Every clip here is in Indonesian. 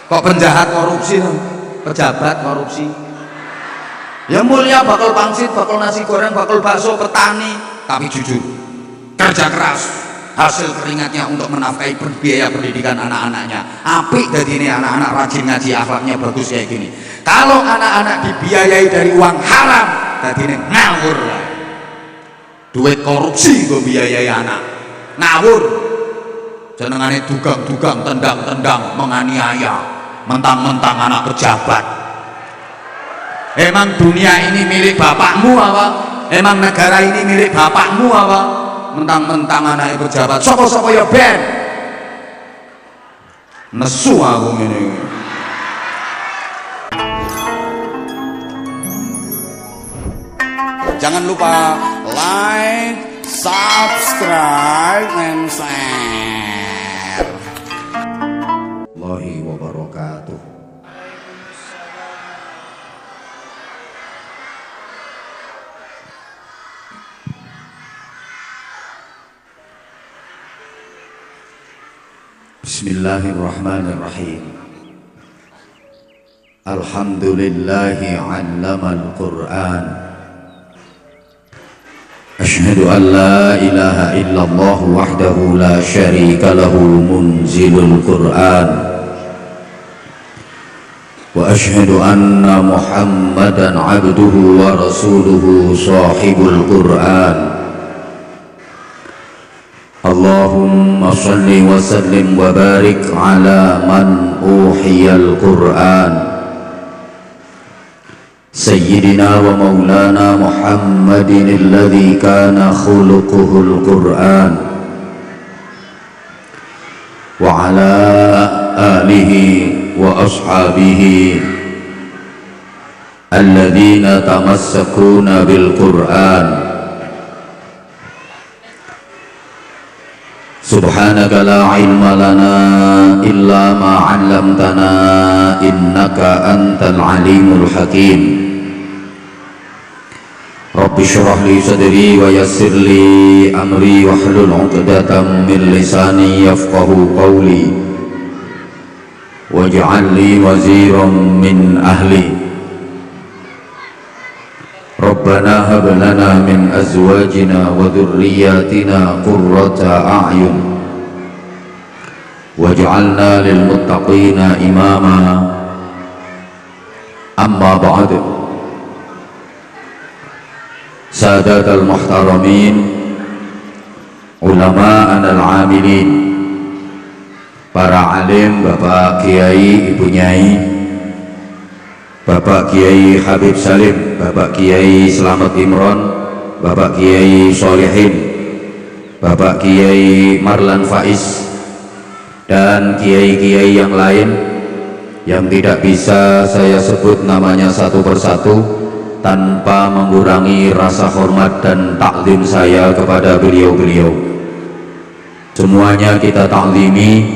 Kok penjahat korupsi, pejabat korupsi? Ya mulia bakal pangsit, bakal nasi goreng, bakal bakso, petani, tapi jujur, kerja keras, hasil keringatnya untuk menafkahi biaya pendidikan anak-anaknya. Apik jadi ini anak-anak rajin ngaji, akhlaknya bagus kayak gini. Kalau anak-anak dibiayai dari uang haram, jadi ini ngawur lah. Duit korupsi gue biayai anak, ngawur. Jenengane dugang-dugang, tendang-tendang, menganiaya, mentang-mentang anak pejabat. Emang dunia ini milik bapakmu apa? Emang negara ini milik bapakmu apa? Mentang-mentang anaknya pejabat, sapa-sapa ya ben. Nesu aku ngene. Jangan lupa like, subscribe, and share. Wallahi wabarakatuh. Bismillahirrahmanirrahim. Alhamdulillahi 'allamal Qur'an. Asyhadu an la ilaha illallah wahdahu la syarika lahu munzilul Qur'an. Wa asyhadu anna Muhammadan 'abduhu wa rasuluhu sahibul Qur'an. Allahumma salli wa sallim wa barik ala man uhiyal Qur'an Sayyidina wa maulana Muhammadin alladhi kana khuluquhul Qur'an wa ala alihi wa ashabihi alladhina tamassakuna bil Qur'an. Subhanaka la ilma lana illa ma 'allamtana innaka antal alimul hakim. Rabbi shrah li sadri wa yassir li amri wahlul 'uqdatam min lisani yafqahu qawli waj'al li waziran min ahli. Rabbana hab lana min azwajina wa dhurriyyatina qurrata a'yun waj'alna lil muttaqina imama. Amma ba'd. Sadatul muhtaramin, ulama'ana al-'amilin, para alim, Bapak Kiai, Ibu Nyai, Bapak Kiai Habib Salim, Bapak Kiai Slamet Imron, Bapak Kiai Solihin, Bapak Kiai Marlan Faiz, dan kiai-kiai yang lain yang tidak bisa saya sebut namanya satu persatu tanpa mengurangi rasa hormat dan taklim saya kepada beliau-beliau. Semuanya kita taklimi,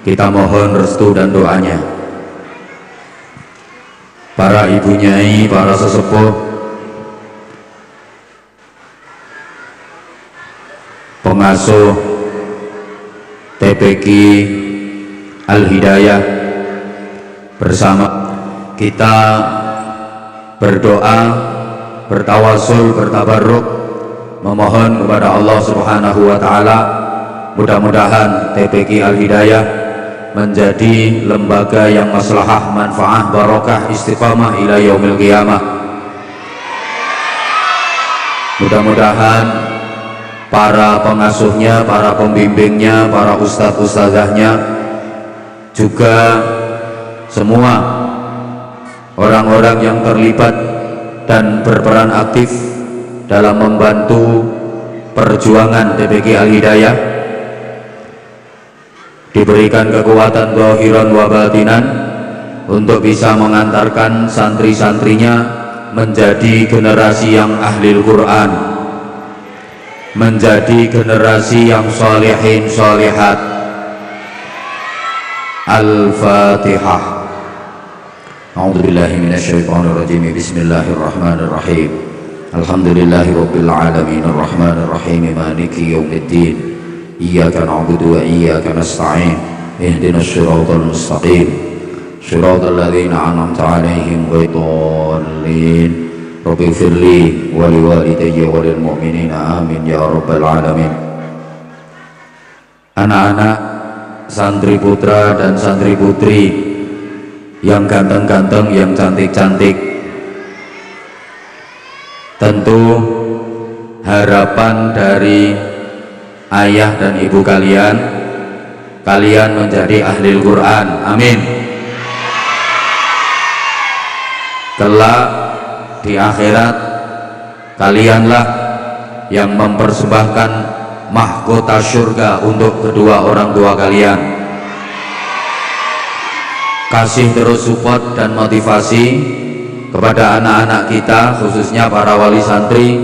kita mohon restu dan doanya. Para ibu nyai, para sesepuh, pengasuh TPQ Al-Hidayah, bersama kita berdoa, bertawasul, bertabarruk, memohon kepada Allah Subhanahu wa taala mudah-mudahan TPQ Al-Hidayah menjadi lembaga yang maslahah, manfaah, barokah, istiqamah ila yaumil qiyamah. Mudah-mudahan para pengasuhnya, para pembimbingnya, para ustadz-ustadzahnya, juga semua orang-orang yang terlibat dan berperan aktif dalam membantu perjuangan TPQ Al-Hidayah diberikan kekuatan zahiran wa batinan untuk bisa mengantarkan santri-santrinya menjadi generasi yang ahli Al-Quran, menjadi generasi yang salihin salihat. Al-Fatihah. A'udzubillahi minasyaitonirrajim. Bismillahirrahmanirrahim. Alhamdulillahi rabbil alamin arrahmanir rahim maliki yaumiddin. Iyyaka na'budu wa iyyaka nasta'in. Ihdinas siratal mustaqim. Shiratal ladzina an'amta 'alaihim ghairil dhalin. Rabbi firli wa liwalidayya wa lil mu'minina amin ya rabbal alamin. Anak-anak, santri putra dan santri putri yang ganteng-ganteng, yang cantik-cantik, tentu harapan dari ayah dan ibu kalian menjadi ahli Al-Quran, amin. Kelak di akhirat kalianlah yang mempersembahkan mahkota surga untuk kedua orang tua kalian. Kasih terus support dan motivasi kepada anak-anak kita, khususnya para wali santri,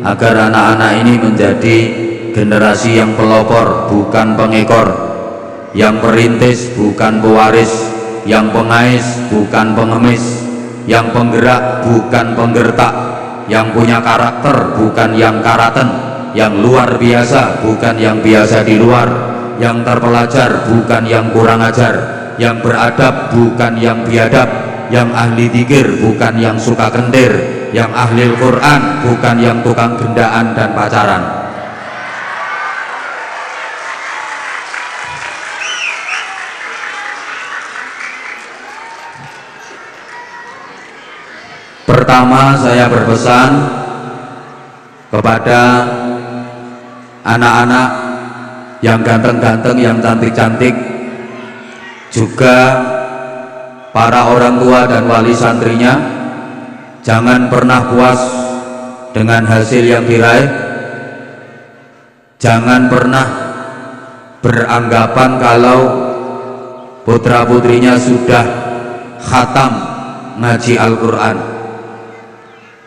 agar anak-anak ini menjadi generasi yang pelopor bukan pengekor, yang perintis bukan pewaris, yang pengais bukan pengemis, yang penggerak bukan penggertak, yang punya karakter bukan yang karaten, yang luar biasa bukan yang biasa di luar, yang terpelajar bukan yang kurang ajar, yang beradab bukan yang biadab, yang ahli dzikir bukan yang suka kendir, yang ahli Al-Quran bukan yang tukang gendaan dan pacaran. Pertama, saya berpesan kepada anak-anak yang ganteng-ganteng, yang cantik-cantik, juga para orang tua dan wali santrinya, jangan pernah puas dengan hasil yang diraih. Jangan pernah beranggapan kalau putra putrinya sudah khatam ngaji Al-Quran.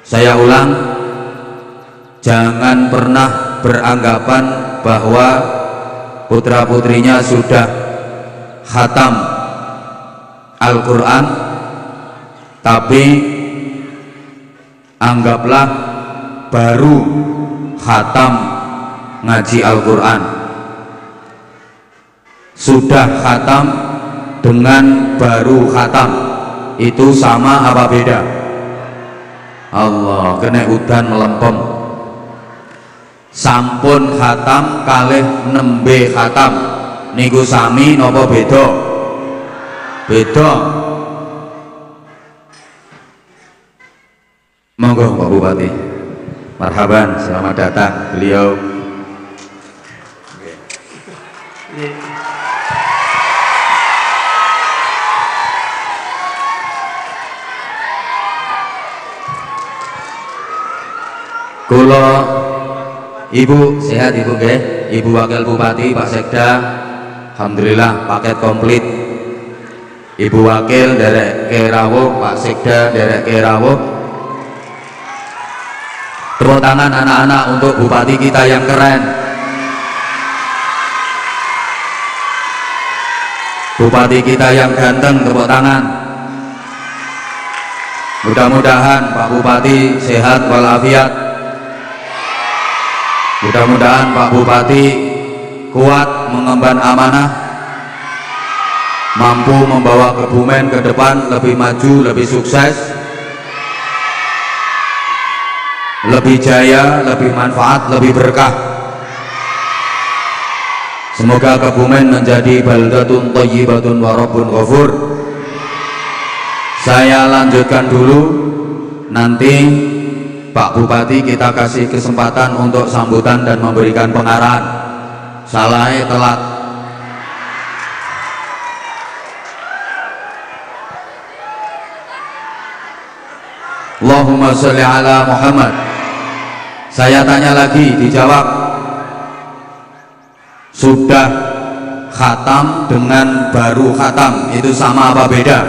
Saya ulang, jangan pernah beranggapan bahwa putra putrinya sudah khatam Al-Quran, tapi anggaplah baru khatam ngaji Al-Quran. Sudah khatam dengan baru khatam itu sama apa beda? Allah, kena udan melempem. Sampun khatam kalih nembe khatam niku sami napa beda? Beda. Monggo Pak Bupati, marhaban, selamat datang beliau. Kula Ibu sehat Ibu nggih, Ibu Wakil Bupati, Pak Sekda, alhamdulillah paket komplit. Ibu Wakil derek Kerawuh, Pak Sekda derek Kerawuh. Tepuk tangan anak-anak untuk Bupati kita yang keren. Bupati kita yang ganteng, tepuk tangan. Mudah-mudahan Pak Bupati sehat walafiat. Mudah-mudahan Pak Bupati kuat mengemban amanah, mampu membawa Kebumen ke depan lebih maju, lebih sukses, lebih jaya, lebih manfaat, lebih berkah. Semoga Kebumen menjadi baldatun thayyibatun wa rabbun ghafur. Saya lanjutkan dulu, nanti Pak Bupati kita kasih kesempatan untuk sambutan dan memberikan pengarahan. Salahnya telat. Allahumma sholli ala Muhammad. Saya tanya lagi, dijawab. Sudah khatam dengan baru khatam itu sama apa beda?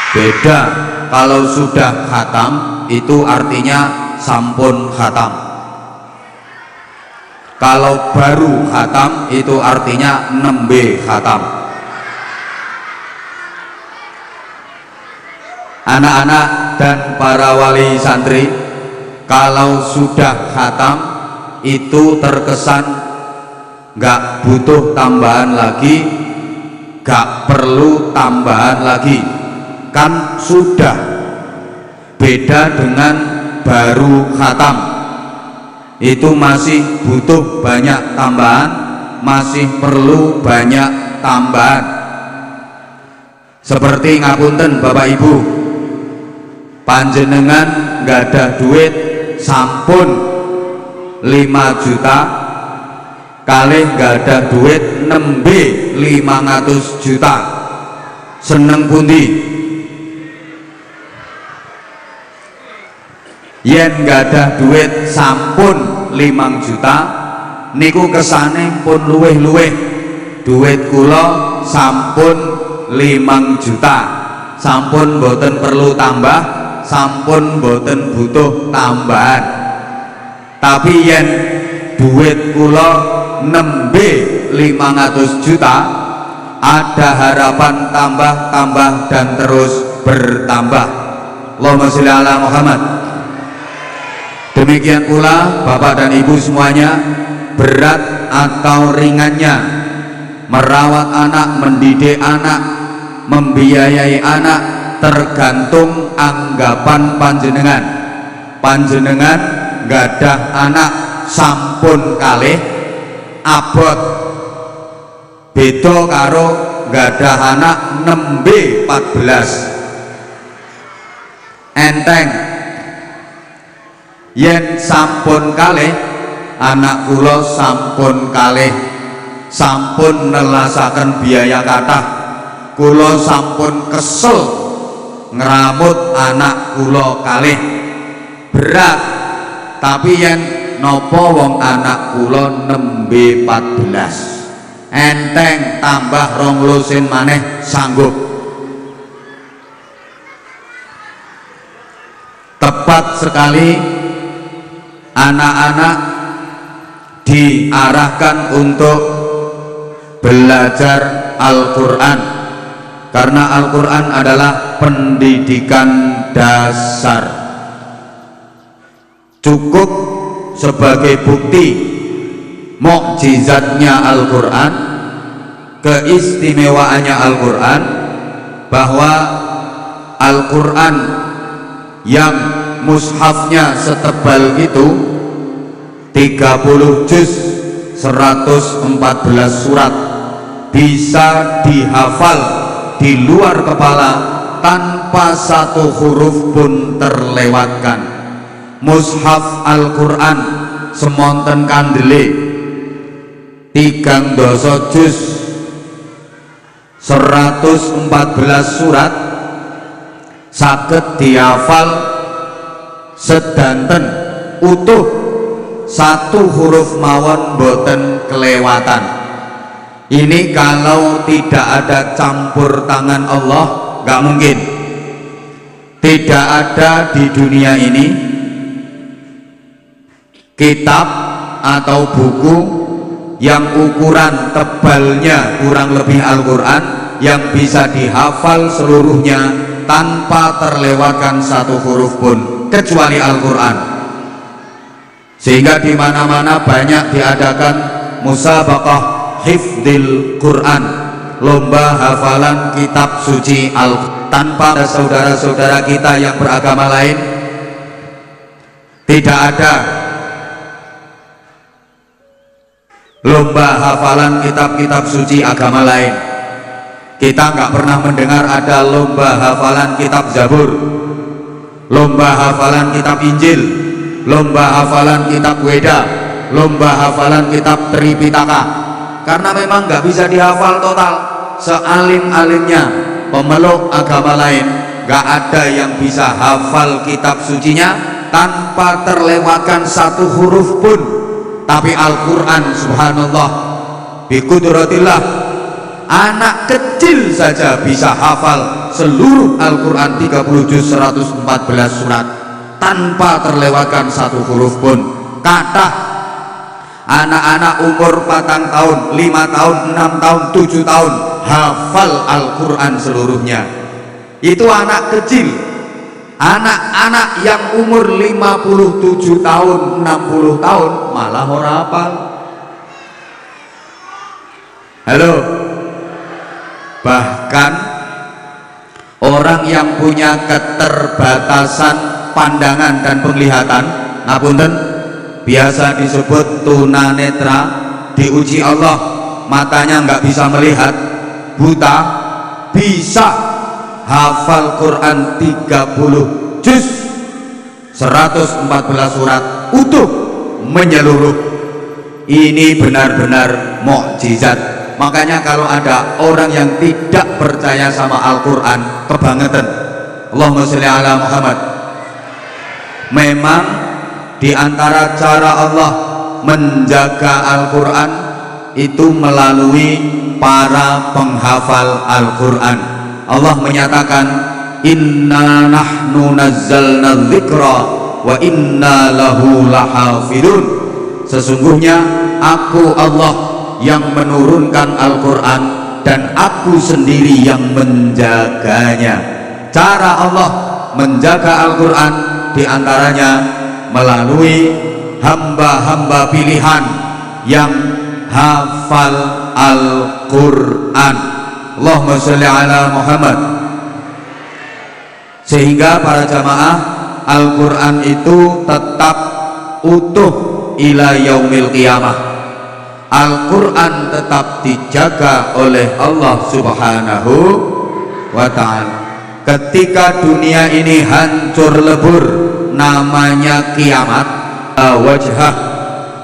Beda. Kalau sudah khatam itu artinya sampun khatam. Kalau baru khatam itu artinya nembe khatam. Anak-anak dan para wali santri, kalau sudah khatam itu terkesan nggak butuh tambahan lagi gak perlu tambahan lagi, kan sudah. Beda dengan baru khatam, itu masih butuh banyak tambahan, masih perlu banyak tambahan. Seperti ngapunten Bapak Ibu, panjenengan gak ada duit sampun 5 juta, kalih gak ada duit nembe 500 juta, seneng pundi? Yen gak ada duit sampun 5 juta niku kesane pun luweh-luweh. Duit kula sampun 5 juta, sampun boten perlu tambah, sampun boten butuh tambahan. Tapi yen duit kula nembe 500 juta, ada harapan tambah dan terus bertambah. Allahumma sholli ala Muhammad. Demikian pula Bapak dan Ibu semuanya, berat atau ringannya merawat anak, mendidik anak, membiayai anak tergantung anggapan panjenengan. Panjenengan gadah anak sampun kalih abot, beda karo gadah anak nembe 14 enteng. Yen sampun kalih anak kula sampun kalih, sampun nelasaken biaya kathah, kula sampun kesel ngeramut anak kula kalih, berat. Tapi yen nopo wong anak kula nembe 14 enteng, tambah 2 lusin maneh sanggup. Tepat sekali anak-anak diarahkan untuk belajar Al-Quran, karena Al-Quran adalah pendidikan dasar. Cukup sebagai bukti mukjizatnya Al-Quran, keistimewaannya Al-Quran, bahwa Al-Quran yang mushafnya setebal itu 30 juz 114 surat bisa dihafal di luar kepala tanpa satu huruf pun terlewatkan. Mushaf Al-Quran semonten kandele 3 juz 114 surat saged dihafal sedanten utuh, satu huruf mawon boten kelewatan. Ini kalau tidak ada campur tangan Allah nggak mungkin. Tidak ada di dunia ini kitab atau buku yang ukuran tebalnya kurang lebih Al-Quran yang bisa dihafal seluruhnya tanpa terlewatkan satu huruf pun, kecuali Al-Quran. Sehingga di mana-mana banyak diadakan musabaqah hifdzil Quran, lomba hafalan kitab suci Al-Quran. Tanpa ada saudara-saudara kita yang beragama lain, tidak ada lomba hafalan kitab-kitab suci agama lain. Kita nggak pernah mendengar ada lomba hafalan kitab Zabur, lomba hafalan kitab Injil, lomba hafalan kitab Weda, lomba hafalan kitab Tripitaka, karena memang nggak bisa dihafal total. Sealim-alimnya pemeluk agama lain, nggak ada yang bisa hafal kitab sucinya tanpa terlewatkan satu huruf pun. Tapi Al-Quran subhanallah biqudratillah, anak kecil saja bisa hafal seluruh Al-Quran 30 juz 114 surat tanpa terlewatkan satu huruf pun. Kata anak-anak umur 4 tahun, 5 tahun, 6 tahun, 7 tahun hafal Al-Quran seluruhnya. Itu anak kecil. Anak-anak yang umur 57 tahun, 60 tahun malah ora hafal. Halo, Bahkan orang yang punya keterbatasan pandangan dan penglihatan, ngapunten, biasa disebut tunanetra, diuji Allah, matanya nggak bisa melihat, buta, bisa hafal Quran 30 juz, 114 surat utuh menyeluruh. Ini benar-benar mukjizat. Makanya kalau ada orang yang tidak percaya sama Al-Quran, kebangetan. Allahumma sholli ala Muhammad. Memang di antara cara Allah menjaga Al-Quran itu melalui para penghafal Al-Quran. Allah menyatakan, inna nahnu nazzalna dzikra wa inna lahu lahafidun. Sesungguhnya aku Allah yang menurunkan Al-Quran dan aku sendiri yang menjaganya. Cara Allah menjaga Al-Quran diantaranya melalui hamba-hamba pilihan yang hafal Al-Quran. Allahumma sholli ala Muhammad. Sehingga para jamaah, Al-Quran itu tetap utuh ila yaumil qiyamah. Al-Quran tetap dijaga oleh Allah Subhanahu wa ta'ala. Ketika dunia ini hancur lebur, namanya kiamat, wajhah,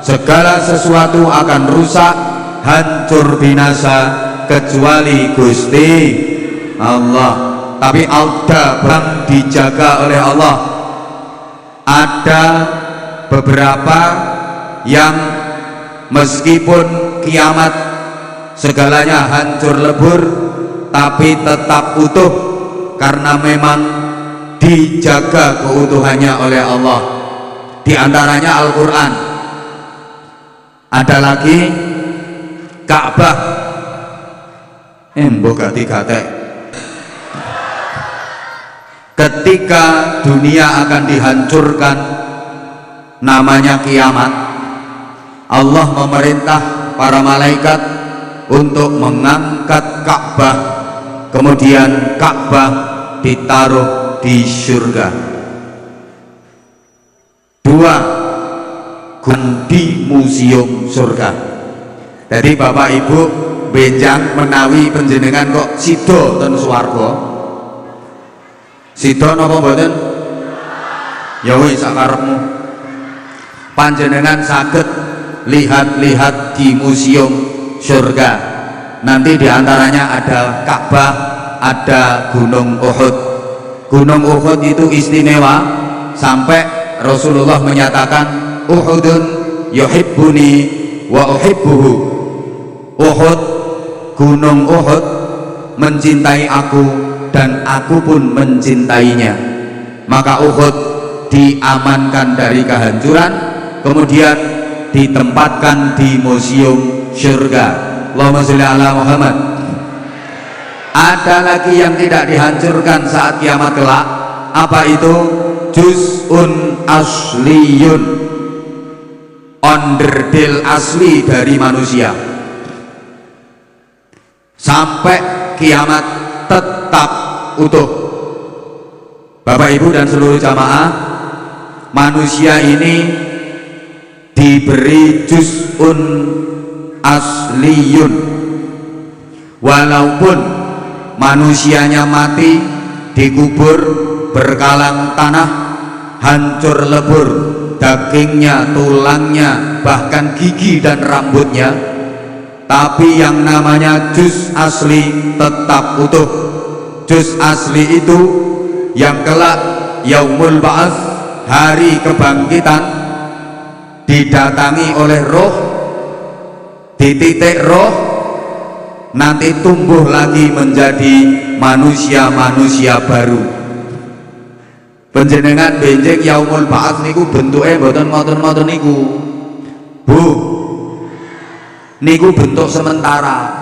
segala sesuatu akan rusak, hancur binasa, kecuali Gusti Allah. Tapi ada yang dijaga oleh Allah. Ada beberapa yang meskipun kiamat segalanya hancur lebur, tapi tetap utuh karena memang dijaga keutuhannya oleh Allah. Di antaranya Al-Quran. Ada lagi Ka'bah. Mbok gati-gatek. Ketika dunia akan dihancurkan, namanya kiamat, Allah memerintah para malaikat untuk mengangkat Ka'bah, kemudian Ka'bah ditaruh di surga. 2, di museum surga. Jadi Bapak Ibu benjang menawi panjenengan kok sida ten swarga. Sida napa mboten? Ya wis sakarepmu. Panjenengan saged lihat-lihat di museum surga. Nanti diantaranya ada Ka'bah, ada Gunung Uhud. Gunung Uhud itu istimewa sampai Rasulullah menyatakan, Uhudun yuhibbuni wa uhibbuhu. Uhud, Gunung Uhud mencintai aku dan aku pun mencintainya. Maka Uhud diamankan dari kehancuran, kemudian ditempatkan di museum surga. Allahumma sholli ala Muhammad. Ada lagi yang tidak dihancurkan saat kiamat kelak. Apa itu? Juz'un asliyun, onderdil asli dari manusia. Sampai kiamat tetap utuh. Bapak Ibu dan seluruh jamaah, manusia ini diberi juz'un asliyun. Walaupun manusianya mati, dikubur, berkalang tanah, hancur lebur, dagingnya, tulangnya, bahkan gigi dan rambutnya, tapi yang namanya juz asli tetap utuh. Juz asli itu yang kelak yaumul ba'ats, hari kebangkitan, didatangi oleh roh, dititik roh, nanti tumbuh lagi menjadi manusia-manusia baru. Panjenengan benjing yaumul ba'ats niku bentuke mboten ngoten-ngoten niku. Bu, niku bentuk sementara.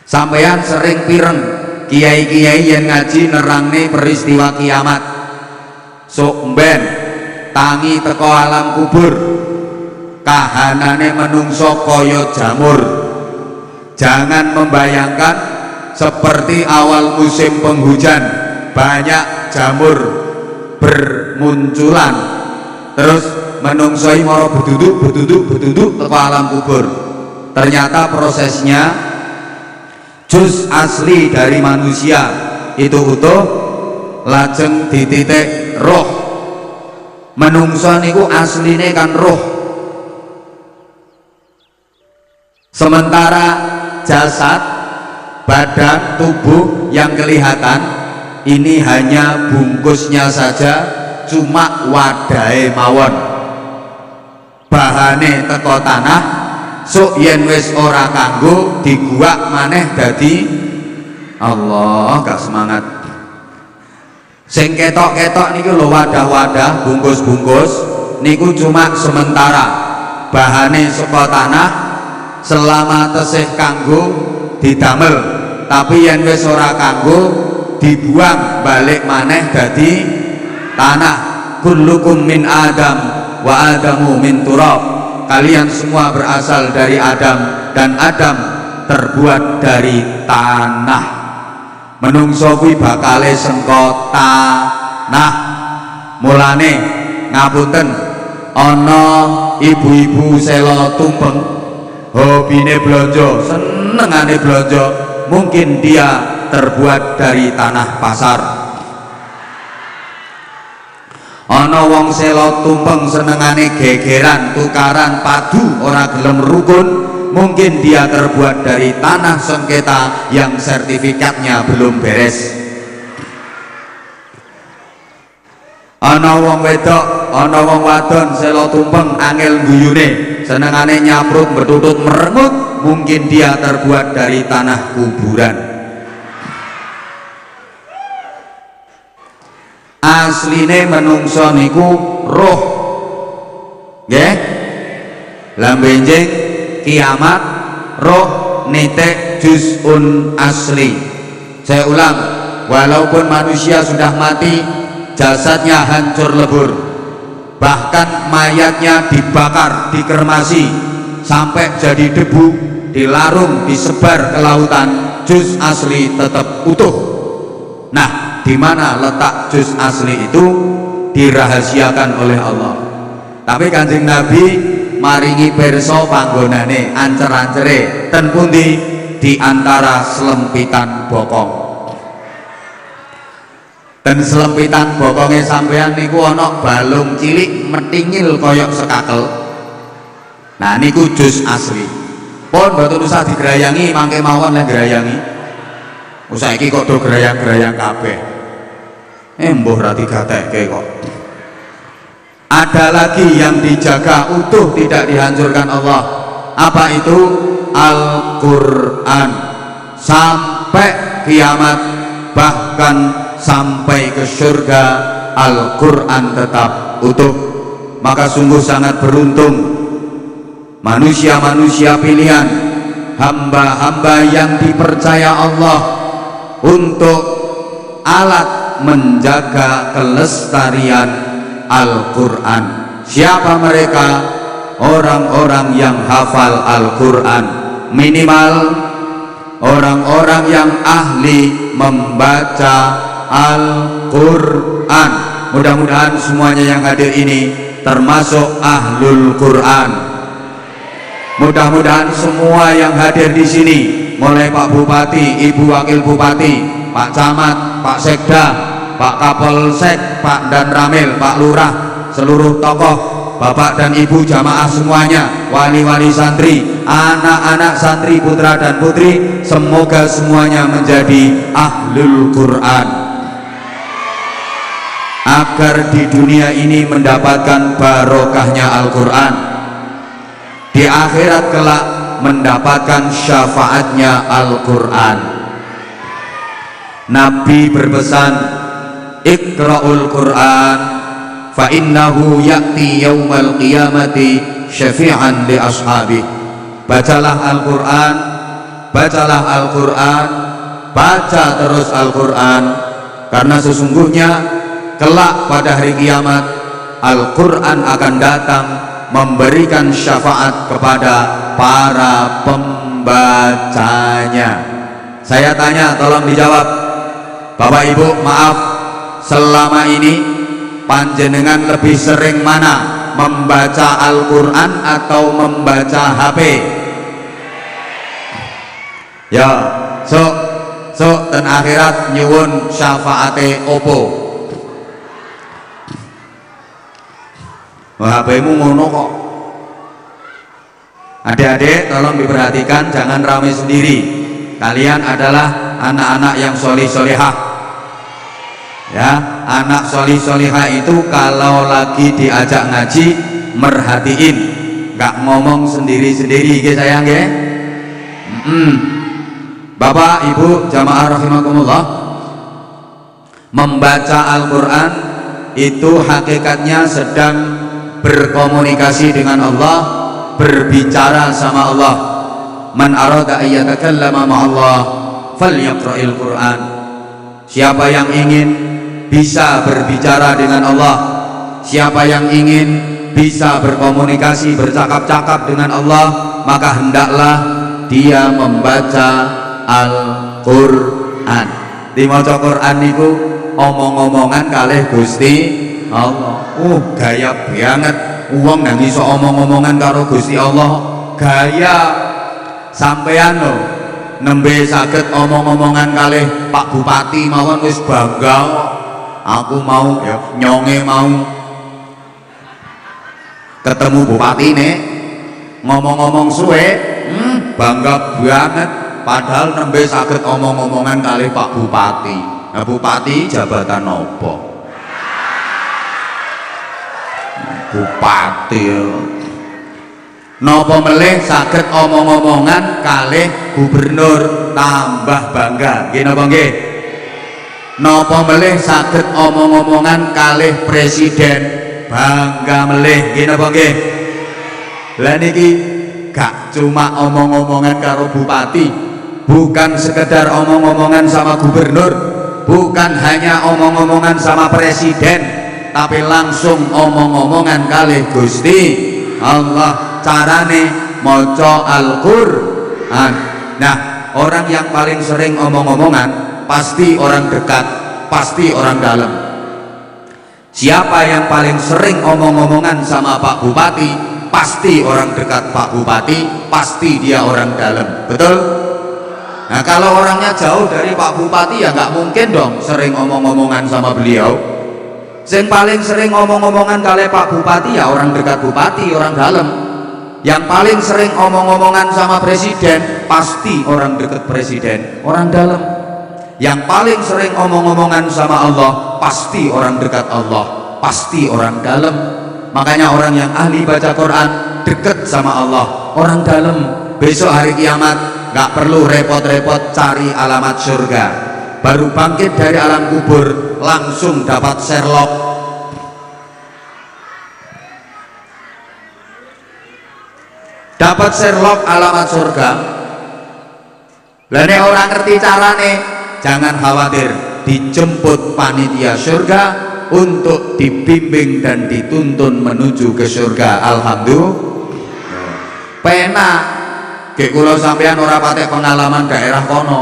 Sampeyan sering pireng kiai-kiai yang ngaji nerangne peristiwa kiamat. Sok mben tangi teko alam kubur, kahanane menungso kaya jamur. Jangan membayangkan seperti awal musim penghujan banyak jamur bermunculan, terus menungsoi moro beduduk ke alam kubur. Ternyata prosesnya juz asli dari manusia itu utuh, lajeng dititik roh. Menungso niku asline kan roh, sementara jasad, badan, tubuh yang kelihatan ini hanya bungkusnya saja, cuma wadai mawon, bahane teko tanah, sok yen wis ora kanggo diguak maneh dadi Allah. Gak semangat. Sing ketok-ketok niku lho, wadah-wadah, bungkus-bungkus niku cuma sementara, bahane saka tanah, selama tesih kanggo didamel, tapi yen wis ora kanggo dibuang balik maneh dadi tanah. Kullukum min Adam wa Adamu min turab. Kalian semua berasal dari Adam dan Adam terbuat dari tanah. Menungso kuwi bakale sengko tanah. Mulane ngapunten, ana ibu-ibu selo tumpeng hobine blonjo, senengane blonjo, mungkin dia terbuat dari tanah pasar. Ana wong selo tumpeng senengane gegeran, tukaran, padu, ora gelem rukun, mungkin dia terbuat dari tanah sengketa yang sertifikatnya belum beres. Ana wong wedok, ana wong wadon selo tumpeng angel guyune, senengane nyaprut bertutut merengut, mungkin dia terbuat dari tanah kuburan. Asline menungso niku roh, nggih. Lah benjing kiamat roh nitik juz'un asli. Saya ulang, walaupun manusia sudah mati, jasadnya hancur lebur, bahkan mayatnya dibakar, dikremasi sampai jadi debu, dilarung, disebar ke lautan, juz asli tetap utuh. Nah, di mana letak juz asli itu dirahasiakan oleh Allah. Tapi Kanjeng Nabi maringi pirsa panggonane ancer-ancere ten pundi, di antara selempitan bokong. Dan selempitan bokonge sampean niku ana balung cilik metingil koyok sekakel. Nah niku juz asli. Pun mboten usah digerayangi, mangke mawon lek gerayangi. Saiki kok do gerayang-gerayang kabeh. Mbuh ra digatekke kok. Ada lagi yang dijaga utuh, tidak dihancurkan Allah. Apa itu? Al-Quran. Sampai kiamat, bahkan sampai ke surga, Al-Quran tetap utuh. Maka sungguh sangat beruntung manusia-manusia pilihan, hamba-hamba yang dipercaya Allah untuk alat menjaga kelestarian Al-Quran. Siapa mereka? Orang-orang yang hafal Al-Quran, minimal orang-orang yang ahli membaca Al-Quran. Mudah-mudahan semuanya yang hadir ini termasuk ahlul Quran. Mudah-mudahan semua yang hadir di sini, mulai Pak Bupati, Ibu Wakil Bupati, Pak Camat, Pak Sekda, Pak Kapolsek, Pak Dan Ramil, Pak Lurah, seluruh tokoh, Bapak dan Ibu jamaah semuanya, wali-wali santri, anak-anak santri putra dan putri, semoga semuanya menjadi ahlul Quran, agar di dunia ini mendapatkan barokahnya Al-Quran, di akhirat kelak mendapatkan syafaatnya Al-Quran. Nabi berpesan, Iqra'ul Quran fa innahu ya'ti yaumal qiyamati syafi'an li ashabi. Bacalah Al-Quran, bacalah Al-Quran, baca terus Al-Quran, karena sesungguhnya kelak pada hari kiamat Al-Quran akan datang memberikan syafaat kepada para pemimpin. membacanya. Saya tanya, tolong dijawab. Bapak Ibu, maaf, selama ini panjenengan lebih sering mana? Membaca Al-Quran atau membaca HP? Ya, so dan akhirat nyuwun syafaate opo? HP-mu ngono kok. Adik-adik tolong diperhatikan, jangan ramai sendiri. Kalian adalah anak-anak yang solih-solihah. Ya, anak solih-solihah itu kalau lagi diajak ngaji merhatiin, nggak ngomong sendiri-sendiri, gitu sayang ya. Bapak Ibu jamaah rahimakumullah, membaca Al-Quran itu hakikatnya sedang berkomunikasi dengan Allah, berbicara sama Allah. Man arada ayyatakallama ma'allah falyaqra'il Qur'an. Siapa yang ingin bisa berbicara dengan Allah, siapa yang ingin bisa berkomunikasi, bercakap-cakap dengan Allah, maka hendaklah dia membaca Al-Qur'an. Di maca Quran niku omong-omongan kalih Gusti Allah. Gaya banget wong nang iso omong-omongan karo Gusti Allah. Gaya sampean lho nembe saged omong-omongan kalih Pak Bupati mawon wis bangga. Aku mau ya nyonge mau ketemu bupati nih ngomong-ngomong suwe, bangga banget. Padahal nembe saged omong-omongan kali Pak Bupati. Nah, Bupati jabatan apa? Bupati. Napa melih saged omong-omongan kalih gubernur, tambah bangga. Nggih napa nggih? Napa melih saged omong-omongan kalih presiden, bangga melih. Nggih napa nggih? Lah niki gak cuma omong-omongan karo bupati, bukan sekedar omong-omongan sama gubernur, bukan hanya omong-omongan sama presiden, tapi langsung omong-omongan kalih Gusti Allah. Carane maca Al-Qur'an. Nah, orang yang paling sering omong-omongan pasti orang dekat, pasti orang dalam. Siapa yang paling sering omong-omongan sama Pak Bupati, pasti orang dekat Pak Bupati, pasti dia orang dalam. Betul? Nah, kalau orangnya jauh dari Pak Bupati ya nggak mungkin dong sering omong-omongan sama beliau. Yang paling sering omong-omongan kali Pak Bupati ya orang dekat Bupati, orang dalam. Yang paling sering omong-omongan sama presiden pasti orang dekat presiden, orang dalam. Yang paling sering omong-omongan sama Allah pasti orang dekat Allah, pasti orang dalam. Makanya orang yang ahli baca Quran dekat sama Allah, orang dalam. Besok hari kiamat gak perlu repot-repot cari alamat surga, baru bangkit dari alam kubur langsung dapat Sherlock. Dapat Sherlock alamat surga. Lah nek orang ngerti carane, jangan khawatir, dijemput panitia surga untuk dibimbing dan dituntun menuju ke surga. Alhamdulillah. Pena ke kula sampean ora patek pengalaman daerah kono.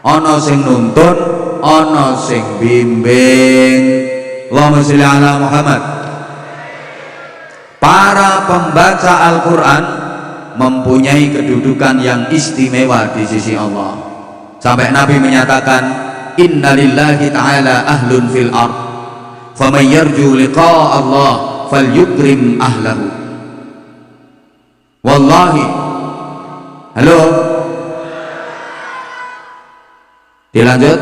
Ana sing nuntun, ana sing bimbing. Allahumma sholli ala Muhammad. Para pembaca Al-Quran mempunyai kedudukan yang istimewa di sisi Allah. Sampai Nabi menyatakan, Inna lillahi ta'ala ahlun fil ard, faman yarju liqa Allah falyukrim ahlahu. Wallahi, halo, dilanjut.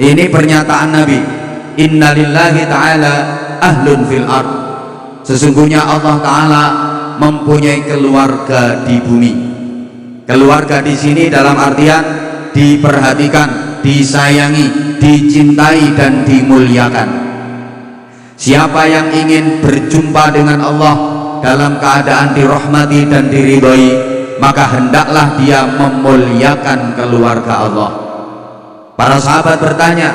Ini pernyataan Nabi, Inna lillahi ta'ala ahlun fil ard. Sesungguhnya Allah Ta'ala mempunyai keluarga di bumi. Keluarga di sini dalam artian diperhatikan, disayangi, dicintai dan dimuliakan. Siapa yang ingin berjumpa dengan Allah dalam keadaan dirahmati dan diridhoi, maka hendaklah dia memuliakan keluarga Allah. Para sahabat bertanya,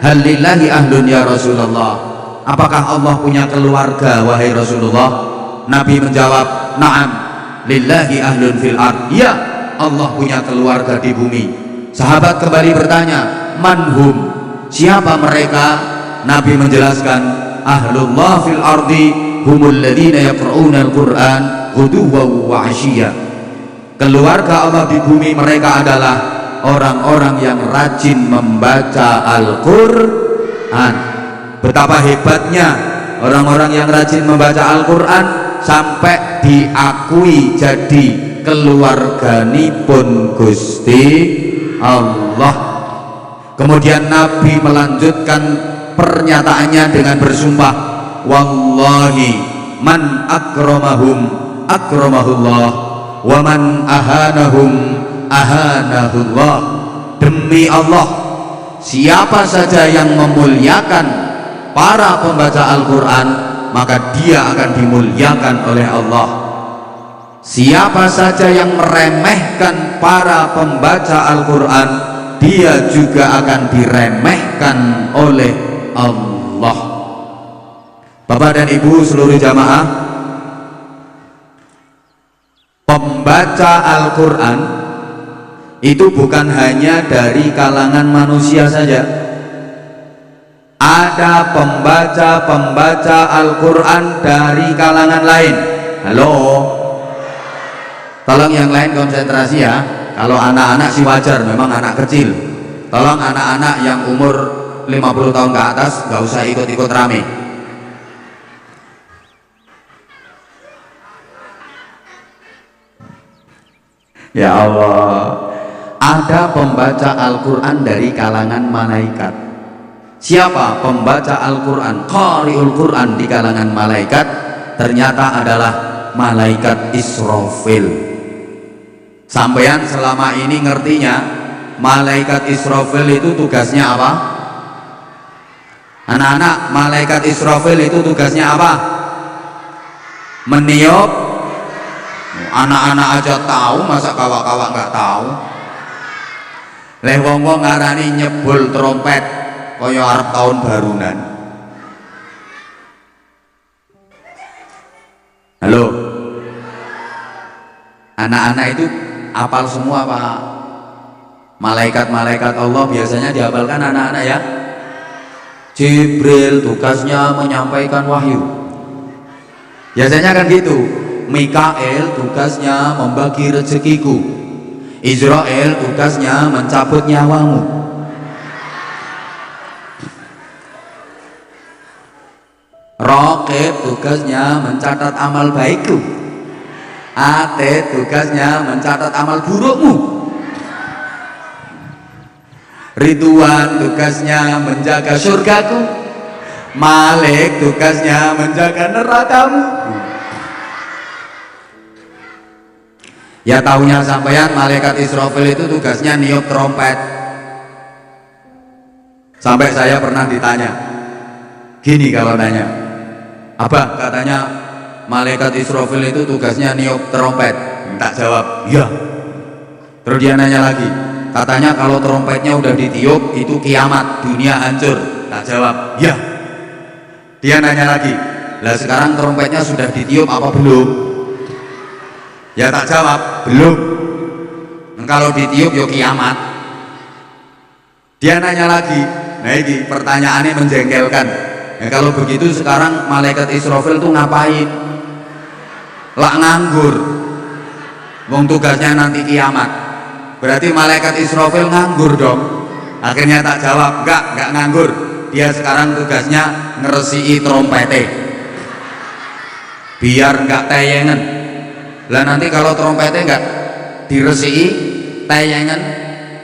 hal lillahi ahlun ya Rasulullah, apakah Allah punya keluarga wahai Rasulullah? Nabi menjawab, na'am, lillahi ahlun fil ard. Ya, Allah punya keluarga di bumi. Sahabat kembali bertanya, manhum, siapa mereka? Nabi menjelaskan, ahlullah fil ardi humul ladina yaqra'una al-Qur'an ghuduwan wa 'ashiyya. Keluarga Allah di bumi mereka adalah orang-orang yang rajin membaca Al-Qur'an. Betapa hebatnya orang-orang yang rajin membaca Al-Qur'an sampai diakui jadi keluarganipun Gusti Allah. Kemudian Nabi melanjutkan pernyataannya dengan bersumpah, wallahi man akramahum akramahullah wa man ahanahum ahanahullah. Demi Allah, siapa saja yang memuliakan para pembaca Al-Quran, maka dia akan dimuliakan oleh Allah. Siapa saja yang meremehkan para pembaca Al-Quran, dia juga akan diremehkan oleh Allah. Bapak dan Ibu seluruh jamaah, pembaca Al-Quran itu bukan hanya dari kalangan manusia saja. Ada pembaca Al-Quran dari kalangan lain. Halo, tolong yang lain konsentrasi ya. Kalau anak-anak sih wajar, memang anak kecil. Tolong anak-anak yang umur 50 tahun ke atas gak usah ikut-ikut rame. Ya Allah, ada pembaca Al-Quran dari kalangan malaikat. Siapa pembaca Al-Quran, qari'ul Quran di kalangan malaikat? Ternyata adalah malaikat Israfil. Sampeyan selama ini ngertinya malaikat Israfil itu tugasnya apa? Anak-anak, malaikat Israfil itu tugasnya apa? Meniup. Anak-anak aja tahu, masa kawak-kawak nggak tahu? Leh wong-wong ngarani nyebul trompet kaya arep tahun barunan. Halo, anak-anak itu apal semua Pak. Malaikat-malaikat Allah biasanya dihafalkan anak-anak ya. Jibril tugasnya menyampaikan wahyu, biasanya kan gitu. Mikael tugasnya membagi rezekiku, Israel tugasnya mencabut nyawamu. Raqib tugasnya mencatat amal baikku, Atid tugasnya mencatat amal burukmu, Ridwan tugasnya menjaga surgaku, Malik tugasnya menjaga nerakamu. Ya tahunya sampeyan malaikat Israfil itu tugasnya niup trompet. Sampai saya pernah ditanya gini, kalau nanya, Abah, katanya malaikat Israfil itu tugasnya niup trompet. Tak jawab, iya. Terus dia nanya lagi, katanya kalau trompetnya udah ditiup itu kiamat, dunia hancur. Tak jawab, iya. Dia nanya lagi, lah sekarang trompetnya sudah ditiup apa belum? Ya tak jawab, belum. Kalau ditiup ya kiamat. Dia nanya lagi, nah ini pertanyaannya menjengkelkan. Ya, kalau begitu sekarang malaikat Israfil tuh ngapain? Lak nganggur. Wong tugasnya nanti kiamat. Berarti malaikat Israfil nganggur dong. Akhirnya tak jawab, enggak nganggur. Dia sekarang tugasnya ngeresiki trompete, biar enggak tayangan. Lah nanti kalau trompetnya enggak diresiki, tayangan,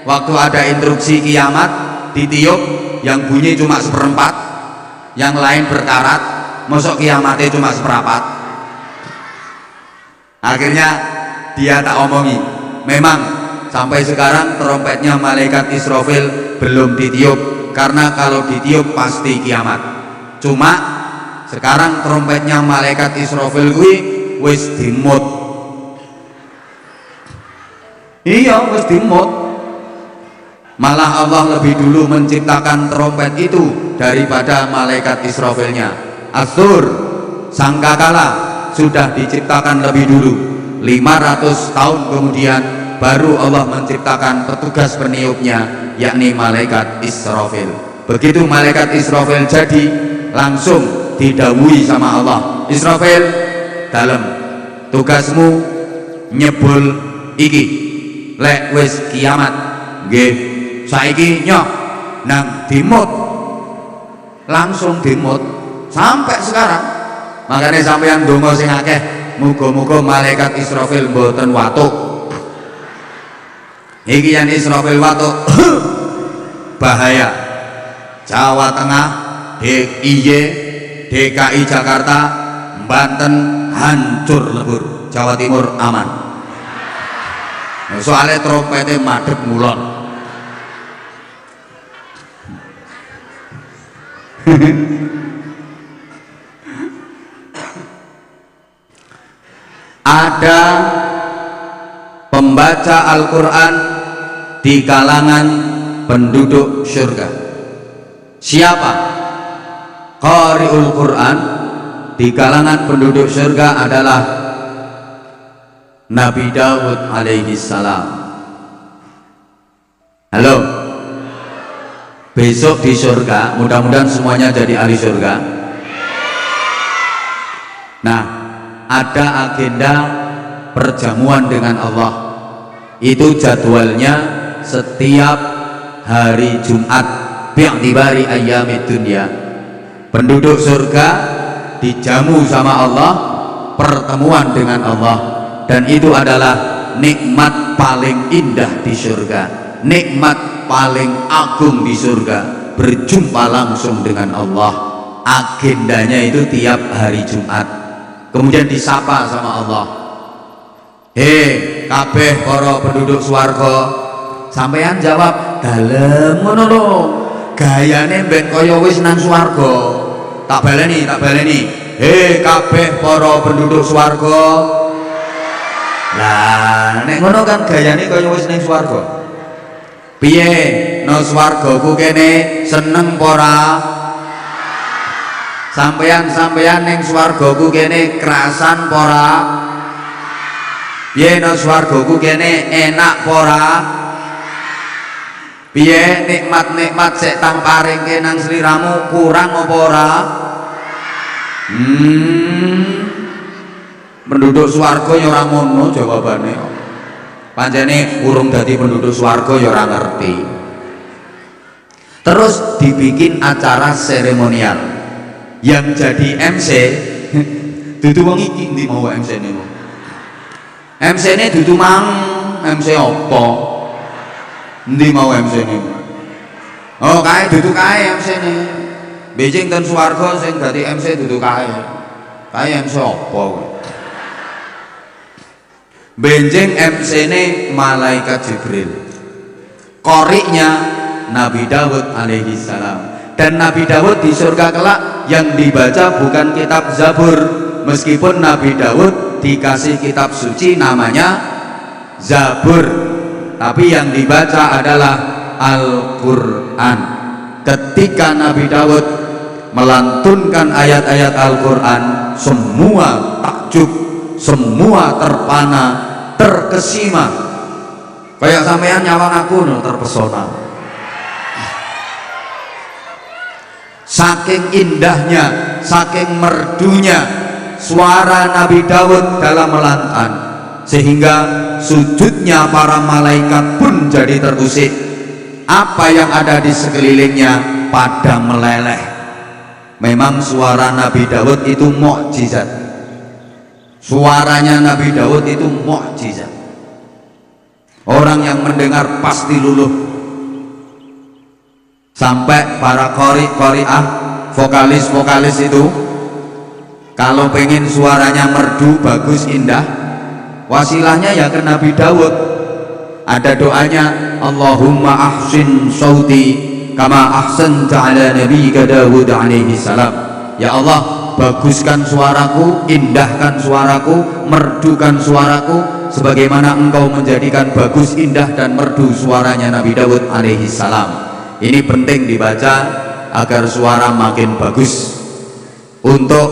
waktu ada instruksi kiamat ditiup, yang bunyi cuma seperempat, yang lain berkarat, masuk kiamatnya cuma seperempat. Akhirnya dia tak omongi, memang sampai sekarang trompetnya malaikat Israfil belum ditiup, karena kalau ditiup pasti kiamat. Cuma sekarang trompetnya malaikat Israfil wis dimut. Iya, wis dimut. Malah Allah lebih dulu menciptakan trompet itu daripada malaikat Israfilnya. As-Sur, sangkakala, sudah diciptakan lebih dulu. 500 tahun kemudian baru Allah menciptakan petugas peniupnya, yakni malaikat Israfil. Begitu malaikat Israfil jadi, langsung didhawuhi sama Allah, Israfil, dalem tugasmu nyebul iki, lek wis kiamat nggih saiki nyoh nang dimut, langsung dimut sampai sekarang. Makanya sampeyan ndonga sing akeh, muga-muga malaikat Israfil mboten watuk. Iki yang Israfil watuk bahaya. Jawa Tengah, DIY, DKI Jakarta, Banten hancur lebur, Jawa Timur aman. Soalnya trompetnya madhep ngulon. Ada pembaca Al-Quran di kalangan penduduk surga. Siapa? Qari'ul Quran di kalangan penduduk surga adalah Nabi Daud alaihi salam. Halo, besok di surga mudah-mudahan semuanya jadi ahli surga. Nah, ada agenda perjamuan dengan Allah. Itu jadwalnya setiap hari Jumat bi'tibari ayyamid dunya. Penduduk surga dijamu sama Allah, pertemuan dengan Allah, dan itu adalah nikmat paling indah di surga, nikmat paling agung di surga, berjumpa langsung dengan Allah. Agendanya itu tiap hari Jumat. Kemudian disapa sama Allah, kabeh para penduduk swarga. Sampean jawab, dalem ngono lho, gayane mbek kaya wis nang swarga. Tak baleni, kabeh para penduduk swarga. Lah nek ngono kan gayane kaya wis ning swarga. Piye no swargaku kene seneng pora? Sampeyan ning swargaku kene kerasan pora? Piye no swargaku kene enak pora? Piye nikmat-nikmat sik tang paringke nang sliramu kurang apa ora? Penduduk swarga ya ora ngono jawabane. Pancene urung dadi penduduk swarga ya ora ngerti. Terus dibikin acara seremonial. Yang jadi MC dudu wong iki ndi mau MC-ne. MC-ne dudu mang MC apa? Ndi mau MC-ne? Oh, kae dudu kae MC-ne. Bejing ten swarga sing dadi MC dudu kae. Kae MC apa kowe? Benjing MC-ne malaikat Jibril. Qori'nya Nabi Daud alaihi salam. Dan Nabi Daud di surga kelak yang dibaca bukan kitab Zabur, meskipun Nabi Daud dikasih kitab suci namanya Zabur, tapi yang dibaca adalah Al-Quran. Ketika Nabi Daud melantunkan ayat-ayat Al-Quran, semua takjub, semua terpana, terkesima. Kayak sampean nyawang aku no, terpesona. Saking indahnya, saking merdunya suara Nabi Daud dalam melantan, sehingga sujudnya para malaikat pun jadi terusik. Apa yang ada di sekelilingnya pada meleleh. Memang suara Nabi Daud itu mukjizat. Suaranya Nabi Daud itu mukjizat. Orang yang mendengar pasti luluh. Sampai para qari'ah, vokalis itu kalau pengen suaranya merdu, bagus, indah, wasilahnya ya ke Nabi Daud. Ada doanya, Allahumma ahsin sauti kama ahsanta ala nabiyyika Daud alaihi salam. Ya Allah, baguskan suaraku, indahkan suaraku, merdukan suaraku sebagaimana engkau menjadikan bagus, indah dan merdu suaranya Nabi Daud alaihi salam. Ini penting dibaca agar suara makin bagus. Untuk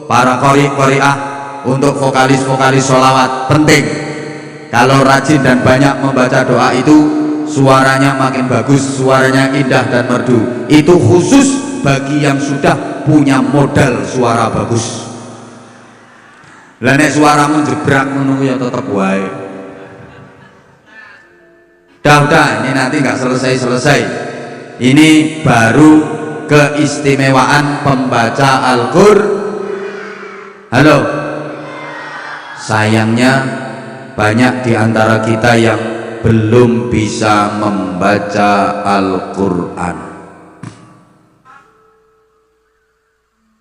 para qari'ah untuk vokalis-vokalis sholawat penting. Kalau rajin dan banyak membaca doa itu suaranya makin bagus, suaranya indah dan merdu. Itu khusus bagi yang sudah punya modal suara bagus. Lah nek suaramu jebrak ngono ya tetep wae. Udah, ini nanti nggak selesai. Ini baru keistimewaan pembaca Al-Qur'an. Halo. Sayangnya banyak di antara kita yang belum bisa membaca Al-Qur'an.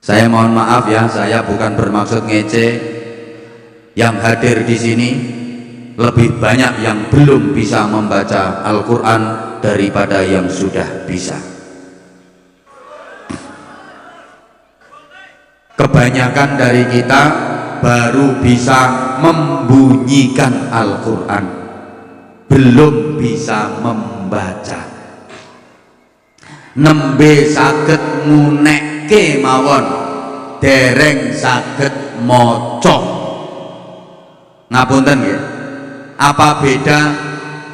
Saya mohon maaf ya, saya bukan bermaksud ngece. Yang hadir di sini lebih banyak yang belum bisa membaca Al-Qur'an daripada yang sudah bisa. Kebanyakan dari kita baru bisa membunyikan Al-Qur'an, belum bisa membaca. Nembe saged ngunekke mawon, dereng saged maca. Ngapunten ya, apa beda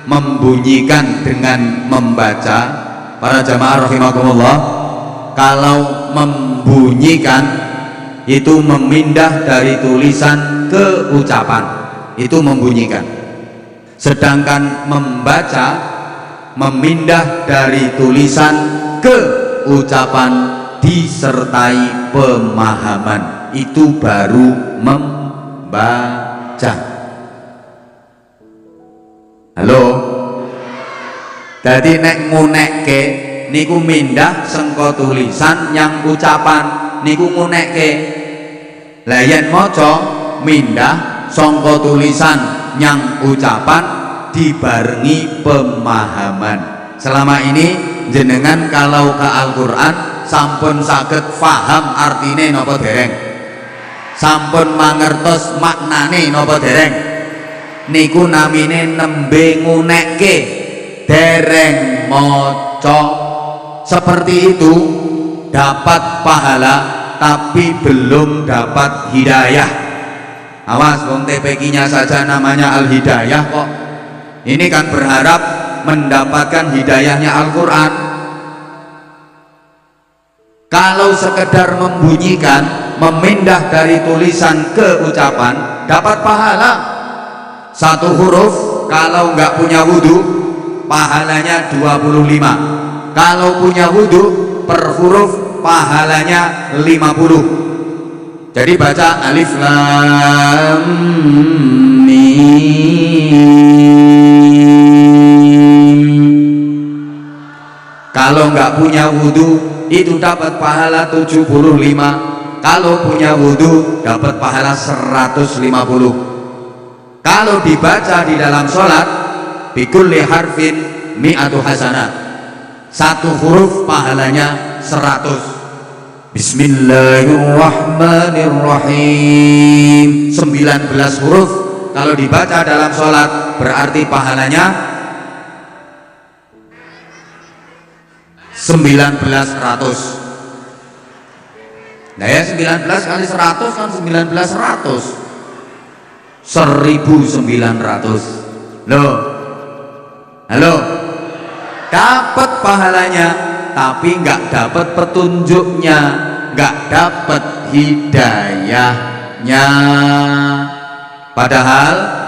membunyikan dengan membaca? Para jamaah rahimakumullah, kalau membunyikan itu memindah dari tulisan ke ucapan, itu membunyikan. Sedangkan membaca memindah dari tulisan ke ucapan disertai pemahaman, itu baru membaca. Halo. Jadi nek ngunekke niku mindah sengko tulisan yang ucapan niku ngunekke. Lah yen maca mindah sangka tulisan yang ucapan dibarengi pemahaman. Selama ini jenengan kalau ke Al-Qur'an sampun saged paham artine napa dereng? Sampun mangertos maknane napa dereng? Niku namine nembe ngunekke, dereng maca. Seperti itu dapat pahala tapi belum dapat hidayah. Awas, wong TPQ-nya saja namanya Al-Hidayah kok. Ini kan berharap mendapatkan hidayahnya Al-Qur'an. Kalau sekedar membunyikan, memindah dari tulisan ke ucapan, dapat pahala. Satu huruf kalau nggak punya wudhu pahalanya 25. Kalau punya wudhu per huruf pahalanya 50. Jadi baca alif lam mim. Kalau nggak punya wudhu itu dapat pahala 75. Kalau punya wudhu dapat pahala 150. Kalau dibaca di dalam sholat, bikulli harfin mi'atu hasanah, satu huruf pahalanya 100. Bismillahirrahmanirrahim, 19 huruf kalau dibaca dalam sholat berarti pahalanya 1900. Nah ya, 19 kali 100 kan 1900, 1900. Loh, halo, dapat pahalanya tapi nggak dapat petunjuknya, nggak dapat hidayahnya. Padahal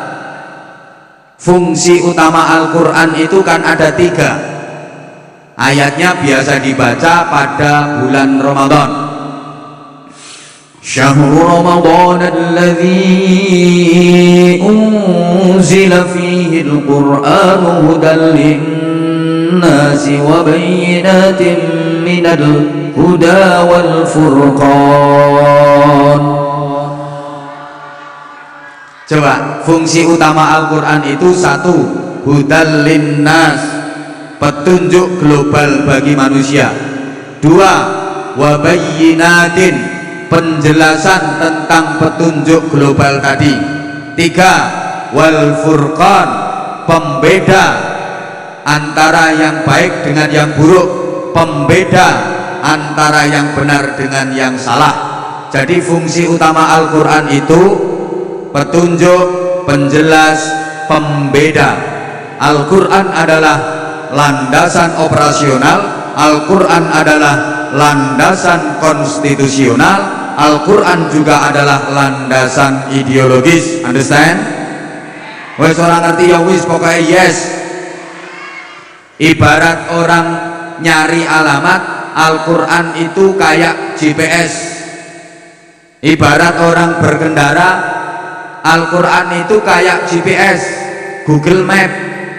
fungsi utama Al-Qur'an itu kan ada 3. Ayatnya biasa dibaca pada bulan Ramadan. Syahrul Ramadan alladzi unzila fihi al-Qur'anu hudan lin-nasi wa bayyinatin minal huda wal furqan. Coba, fungsi utama Al-Qur'an itu 1, hudan lin-nas, petunjuk global bagi manusia. 2, wa bayyinatin, penjelasan tentang petunjuk global tadi. 3, wal furqan, pembeda antara yang baik dengan yang buruk, pembeda antara yang benar dengan yang salah. Jadi fungsi utama Al-Qur'an itu petunjuk, penjelas, pembeda. Al-Quran adalah landasan operasional, Al-Quran adalah landasan konstitusional, Al-Quran juga adalah landasan ideologis. Understand? Wes orang ngerti ya wis pokoknya yes. Ibarat orang nyari alamat, Al-Quran itu kayak GPS. Ibarat orang berkendara, Al-Quran itu kayak GPS, Google Map.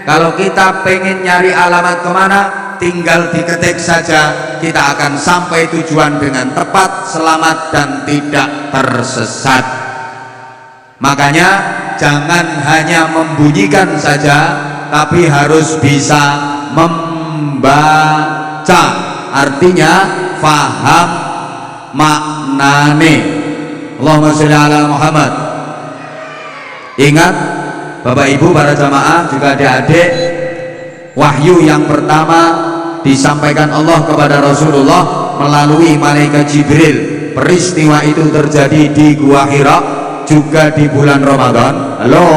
Kalau kita pengen nyari alamat kemana, tinggal diketik saja, kita akan sampai tujuan dengan tepat, selamat dan tidak tersesat. Makanya jangan hanya membunyikan saja, tapi harus bisa membaca. Artinya faham maknane. Allahumma sholli ala Muhammad. Ingat Bapak Ibu, para jamaah, juga adik-adik, wahyu yang pertama disampaikan Allah kepada Rasulullah melalui malaikat Jibril. Peristiwa itu terjadi di Gua Hira, juga di bulan Ramadan. Halo,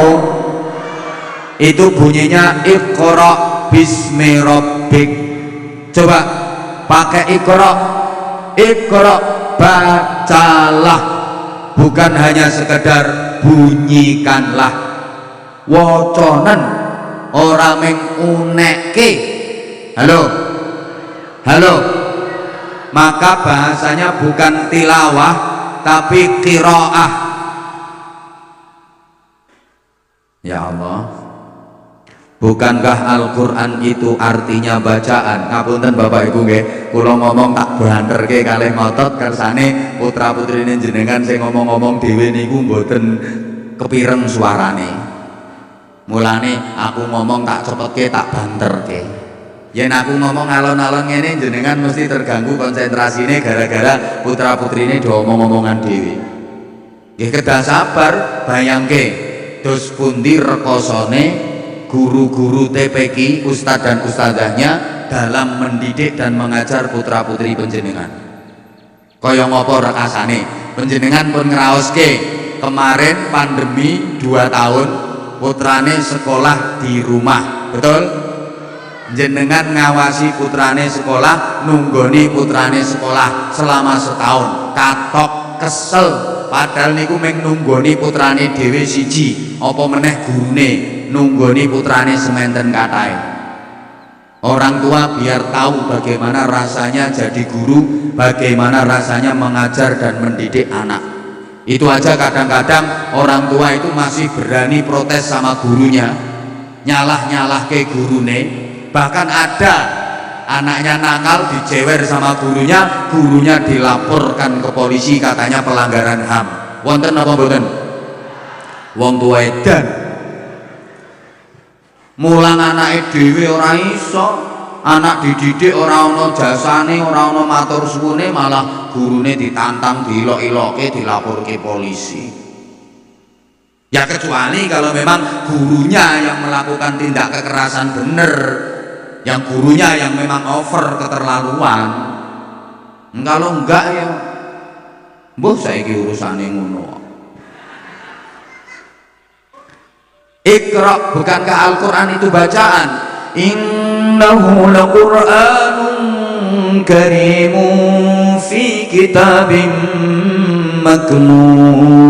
itu bunyinya Iqra bismi rabbik. Coba pakai Iqra. Iqra, bacalah, bukan hanya sekedar bunyikanlah. Woconen ora meng unekke. Halo, halo. Maka bahasanya bukan tilawah tapi qiraah. Ya Allah, bukankah Al-Quran itu artinya bacaan? Ngapunten Bapak Ibu nggih, kula ngomong tak banterke kalih ngotot kersane putra putrine jenengan sing ngomong-ngomong dhewe niku mboten kepireng suarane. Mulane aku ngomong tak cepetke, tak banterke. Yen aku ngomong alon-alon ngene jenengan mesti terganggu konsentrasine gara-gara putra putrine do omong-omongan dhewe. Nggih kedah sabar, bayangke dos pundi rekosone guru-guru TPQ, ustadz dan ustadzahnya dalam mendidik dan mengajar putra putri panjenengan. Kaya ngopo rekasane? Panjenengan pun ngraoske kemarin pandemi 2 tahun putrane sekolah di rumah, betul? Jenengan ngawasi putrane sekolah, nunggoni putrane sekolah selama setahun. Katok kesel, padahal niku meng nunggoni putrane dhewe siji, apa meneh gurune nunggoni putrane sementen kathah. Orang tua biar tahu bagaimana rasanya jadi guru, bagaimana rasanya mengajar dan mendidik anak. Itu aja kadang-kadang orang tua itu masih berani protes sama gurunya, nyalah-nyalah ke gurune. Bahkan ada anaknya nakal dijewer sama gurunya, gurunya dilaporkan ke polisi katanya pelanggaran HAM. Wonten apa mboten? Wong tua edan mulang anake dhewe ora iso. Anak dididik ora ana jasane, ora ana matur suwune, malah gurune ditantang, diilok-iloke, dilaporke polisi. Ya kecuali kalau memang gurunya yang melakukan tindak kekerasan bener, yang gurunya yang memang over keterlaluan. Kalau enggak ya mbuh saiki urusane ngono. Iqra, bukankah Al-Quran itu bacaan? Innahu laqur'anun karimun fi kitabim maknun.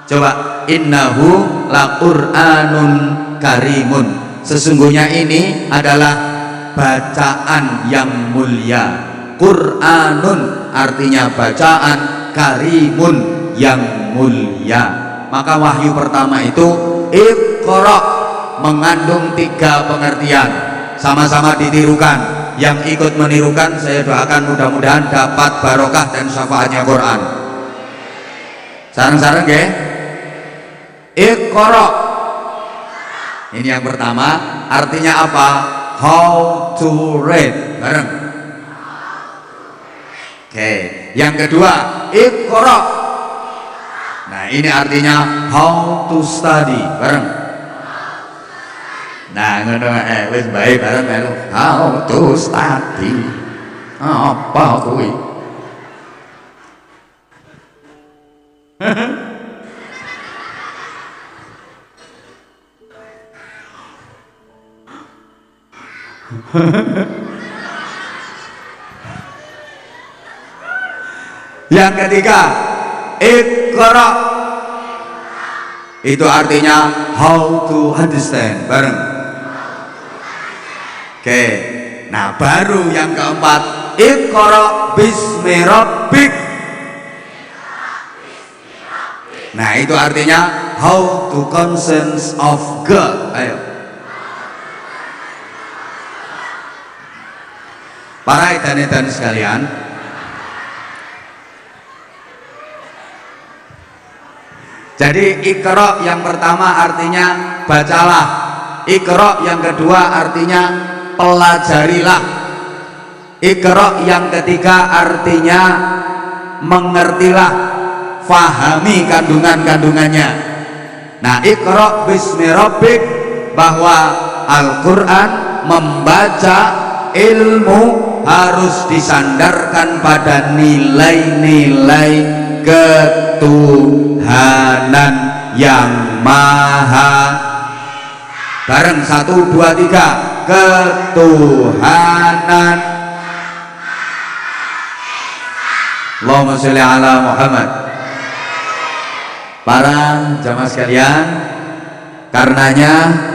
Coba, innahu laqur'anun karimun. Sesungguhnya ini adalah bacaan yang mulia. Qur'anun artinya bacaan, karimun yang mulia. Maka wahyu pertama itu Iqra mengandung 3 pengertian, sama-sama ditirukan. Yang ikut menirukan saya doakan mudah-mudahan dapat barokah dan syafaatnya Quran. Sareng-sareng nggih. Iqra ini yang pertama, artinya apa? How to read. Bareng. Oke, yang kedua Iqra. Nah, ini artinya how to study. Bareng. Nah, ngono wis bae bareng melu. How to study. Apa kuwi? Yang ketiga, Iqra. Itu artinya how to understand. Bareng. Oke. Nah, baru yang keempat, Iqra bismi rabbik. Nah, itu artinya how to conscience of God. Ayo. Para edan-edan sekalian, jadi Iqra yang pertama artinya bacalah, Iqra yang kedua artinya pelajarilah, Iqra yang ketiga artinya mengertilah, fahami kandungan-kandungannya. Nah, Iqra bismi rabbik, bahwa Al-Quran membaca ilmu harus disandarkan pada nilai-nilai ketuhanan yang maha. Bareng 1, 2, 3, ketuhanan. Allahumma sholli ala Muhammad. Para jamaah sekalian, karenanya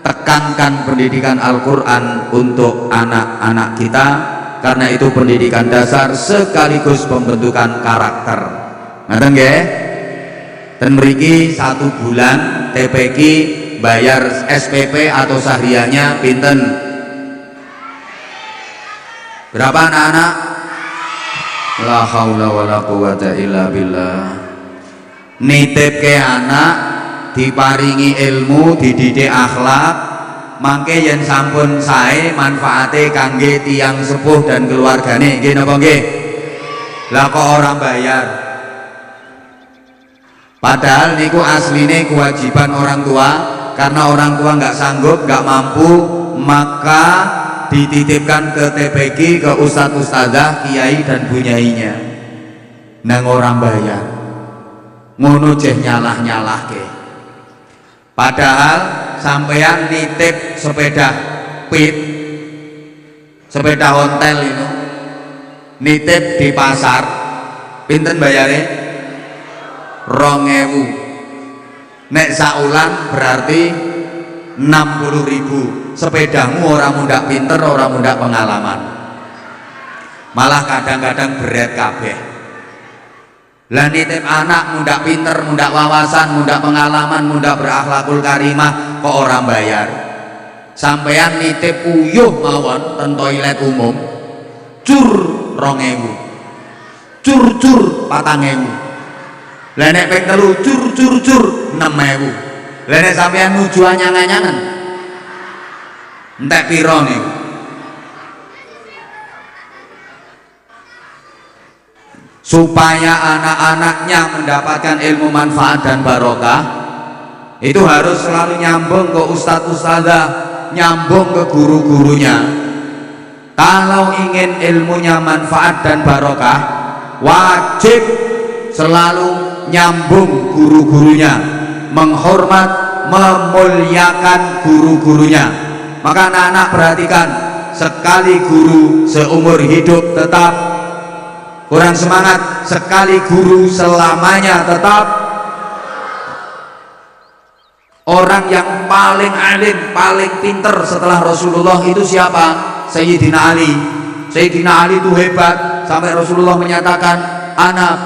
tekankan pendidikan Al-Quran untuk anak-anak kita, karena itu pendidikan dasar sekaligus pembentukan karakter. Ngaten nggih? Dan mriki 1 bulan TPQ bayar SPP atau sahriyahnya pinten? Berapa anak-anak? La haula wala quwata illa billah. Nitipke anak, diparingi ilmu, dididik akhlak, mangke yen sampun sae manfaate kangge tiyang sepuh dan keluargane. Nggih napa nggih? Lah kok orang bayar? Padahal niku asline kewajiban orang tua, karena orang tua nggak sanggup, nggak mampu, maka dititipkan ke TPQ, ke ustadz ustadzah, kiai dan bunyainya. Nang orang bayar, ngono jeh nyalah-nyalah ke. Padahal sampeyan nitip sepeda pit, sepeda ontel itu, nitip di pasar, pinten bayare? 2.000. Nek saulan berarti 60.000. Sepedamu orang mundak pinter, orang mundak pengalaman, malah kadang-kadang berat kabeh. Lah nitip anak mundak pinter, mundak wawasan, mundak pengalaman, mundak berakhlakul karimah, kok orang bayar? Sampeyan nitip uyuh mawon ten toilet umum, cur 2.000, cur 4.000. Lah nek ping 3 cur 6.000. Lah nek sampeyan nuju anyang-anyangan, entek pira niku? Supaya anak-anaknya mendapatkan ilmu manfaat dan barokah, itu harus selalu nyambung ke ustadz ustadzah, nyambung ke guru-gurunya. Kalau ingin ilmunya manfaat dan barokah, wajib selalu nyambung guru-gurunya, menghormat, memuliakan guru-gurunya. Maka anak-anak perhatikan, sekali guru seumur hidup tetap, kurang semangat, sekali guru selamanya tetap. Orang yang paling alim, paling pinter setelah Rasulullah itu siapa? Sayyidina Ali. Sayyidina Ali itu hebat sampai Rasulullah menyatakan, ana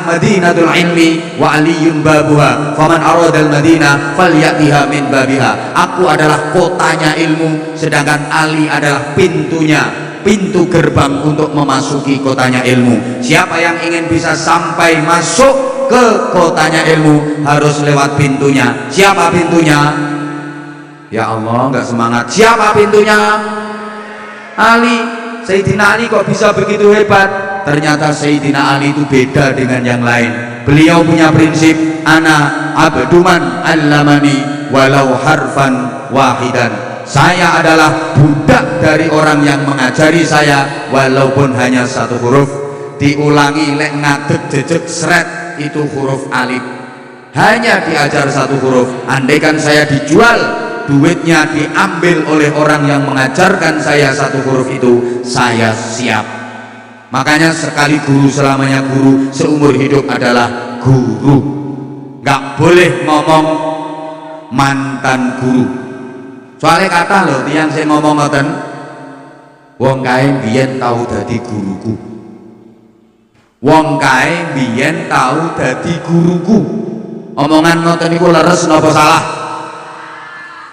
madinatul ilmi wa aliyun babuha, faman aradal madinah falyatiha min babiha. Aku adalah kotanya ilmu, sedangkan Ali adalah pintunya, pintu gerbang untuk memasuki kotanya ilmu. Siapa yang ingin bisa sampai masuk ke kotanya ilmu harus lewat pintunya. Siapa pintunya? Ya Allah, nggak semangat. Siapa pintunya? Ali. Sayyidina Ali kok bisa begitu hebat? Ternyata Sayyidina Ali itu beda dengan yang lain. Beliau punya prinsip, ana abduman allamani walau harfan wahidan. Saya adalah budak dari orang yang mengajari saya walaupun hanya 1 huruf. Diulangi lek ngadeg jejeg sret, itu huruf alif. Hanya diajar 1 huruf. Andaikan saya dijual duitnya diambil oleh orang yang mengajarkan saya satu huruf itu, saya siap. Makanya sekali guru selamanya guru, seumur hidup adalah guru. Nggak boleh ngomong mantan guru. Soalnya kata loh tiang saya ngomong ngoten, wong kae biyen tau dadi guruku. Wong kae biyen tau dadi guruku. Omongan ngoten niku leres napa salah?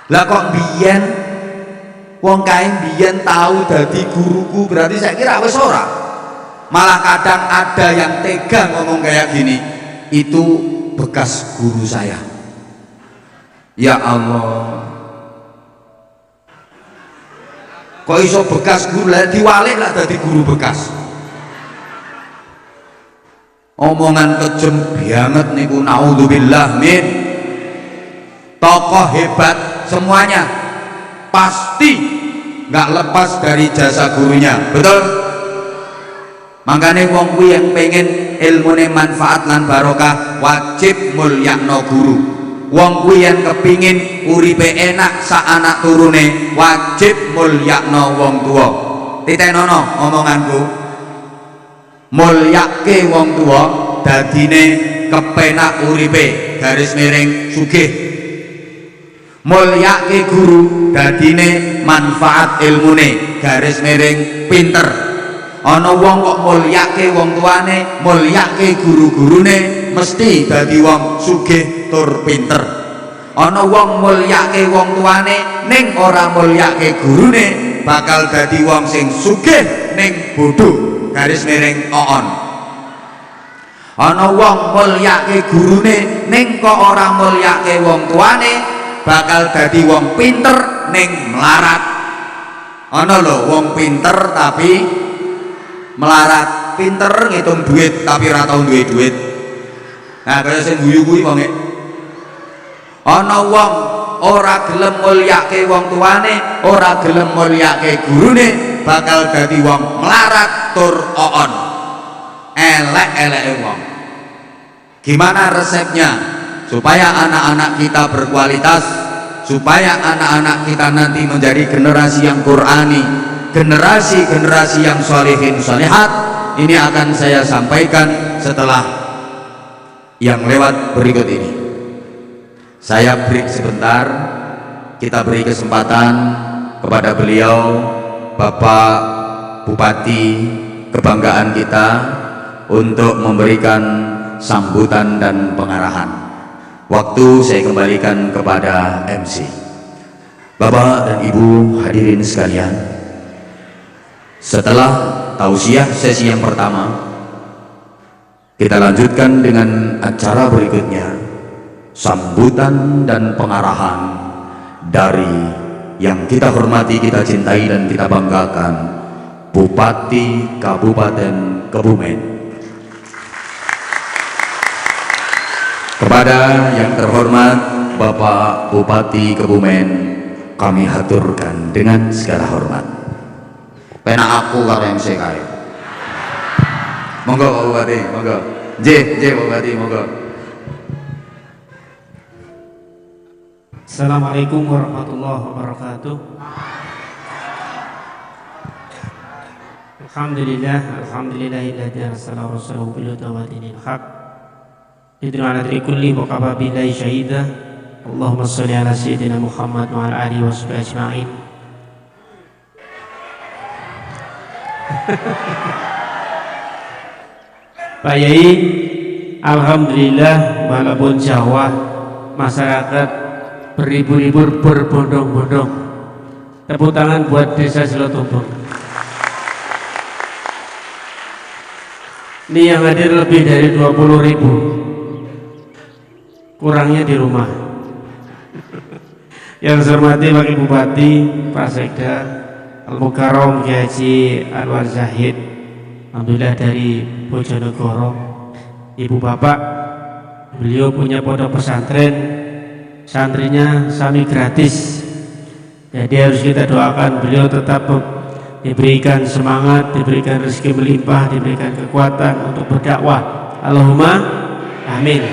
Lah kok biyen wong kae biyen tau dadi guruku, berarti saya kira wis ora. Malah kadang ada yang tega ngomong kayak gini, itu bekas guru saya. Ya Allah, kok iso bekas guru, lah diwalik lah dadi guru bekas. Omongan kejem banget niku, naudzubillah min. Tokoh hebat semuanya pasti nggak lepas dari jasa gurunya, betul? Makanya wong kuwi yang pengen ilmune manfaat lan barokah wajib mulyakno guru. Wong kuwi yang kepingin uripe enak sak anak turune wajib mulyakno wong tua. Titenono omonganku, mulyake wong tua dadine kepenak uripe garis miring sugih. Mulyake guru dadine manfaat ilmune garis miring pinter. Ana wong kok mulyake wong tuane, mulyake guru-gurune mesti dadi wong sugih tur pinter. Ana wong mulyake wong tuane ning ora mulyake gurune bakal dadi wong sing sugih ning bodho garis miring oon. Ana wong mulyake gurune ning kok ora mulyake wong tuane bakal dadi wong pinter ning melarat. Ana lho wong pinter tapi melarat, pinter ngitung duit tapi ora tau duwe duit. Nah kaya sing guyu kuwi wonge. Ana wong ora gelem mulyake wong tuane, ora gelem mulyake gurune, bakal dadi wong melarat tur oon. Elek-eleke wong. Gimana resepnya supaya anak-anak kita berkualitas, supaya anak-anak kita nanti menjadi generasi yang Qur'ani, generasi-generasi yang sholihin sholihat? Ini akan saya sampaikan setelah yang lewat berikut ini. Saya break sebentar, kita beri kesempatan kepada beliau, Bapak Bupati kebanggaan kita, untuk memberikan sambutan dan pengarahan. Waktu saya kembalikan kepada MC. Bapak dan Ibu hadirin sekalian, setelah tausiah sesi yang pertama, kita lanjutkan dengan acara berikutnya, sambutan dan pengarahan dari yang kita hormati, kita cintai dan kita banggakan, Bupati Kabupaten Kebumen. Kepada yang terhormat Bapak Bupati Kebumen, kami haturkan dengan segala hormat. Penak aku karo MC kae. Monggo Pak Bupati, monggo. Nggih, Pak Bupati, monggo. Assalamualaikum warahmatullahi wabarakatuh. Alhamdulillahilladzi arsala rasulahu bil huda wa dinil haq lidinu ala kulli wa kafa billahi syahida. Allahumma shalli ala sayyidina Muhammad wa ala alihi washabihi ajma'in. Pak Yai, alhamdulillah walaupun Jawa masyarakat beribu-ribu berbondong-bondong. Tepuk tangan buat Desa Silotumbong. Ini yang hadir lebih dari 20.000. Kurangnya di rumah. Yang saya hormati Wakil Bupati, Pak Sekda, Al-Mukarram Kiai Haji Anwar Zahid, alhamdulillah dari Bojonegoro. Ibu bapak, beliau punya pondok pesantren, santrinya sami gratis. Jadi harus kita doakan beliau tetap diberikan semangat, diberikan rezeki melimpah, diberikan kekuatan untuk berdakwah. Allahumma amin.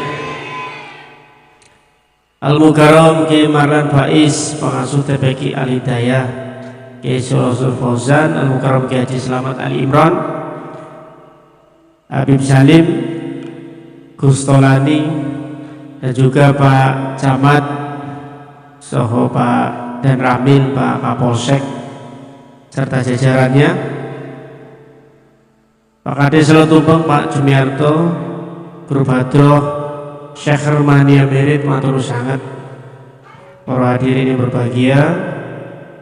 Al-Mukarram Kiai Marlan Faiz, pengasuh TPQ Al Hidayah, Kiai Sulaiman Fauzan, Al-Mukarram Kiai Haji Slamet Ali Imran, Habib Salim, Gus Tolani, dan juga Pak Camat, Soho Pak dan Ramil, Pak Kapolsek, serta jajarannya, Pak Kades Selotumpeng, Pak Jumiarto, Guru Badroh, Syekh Hermania Merit, matur sangat. Para hadirin yang berbahagia,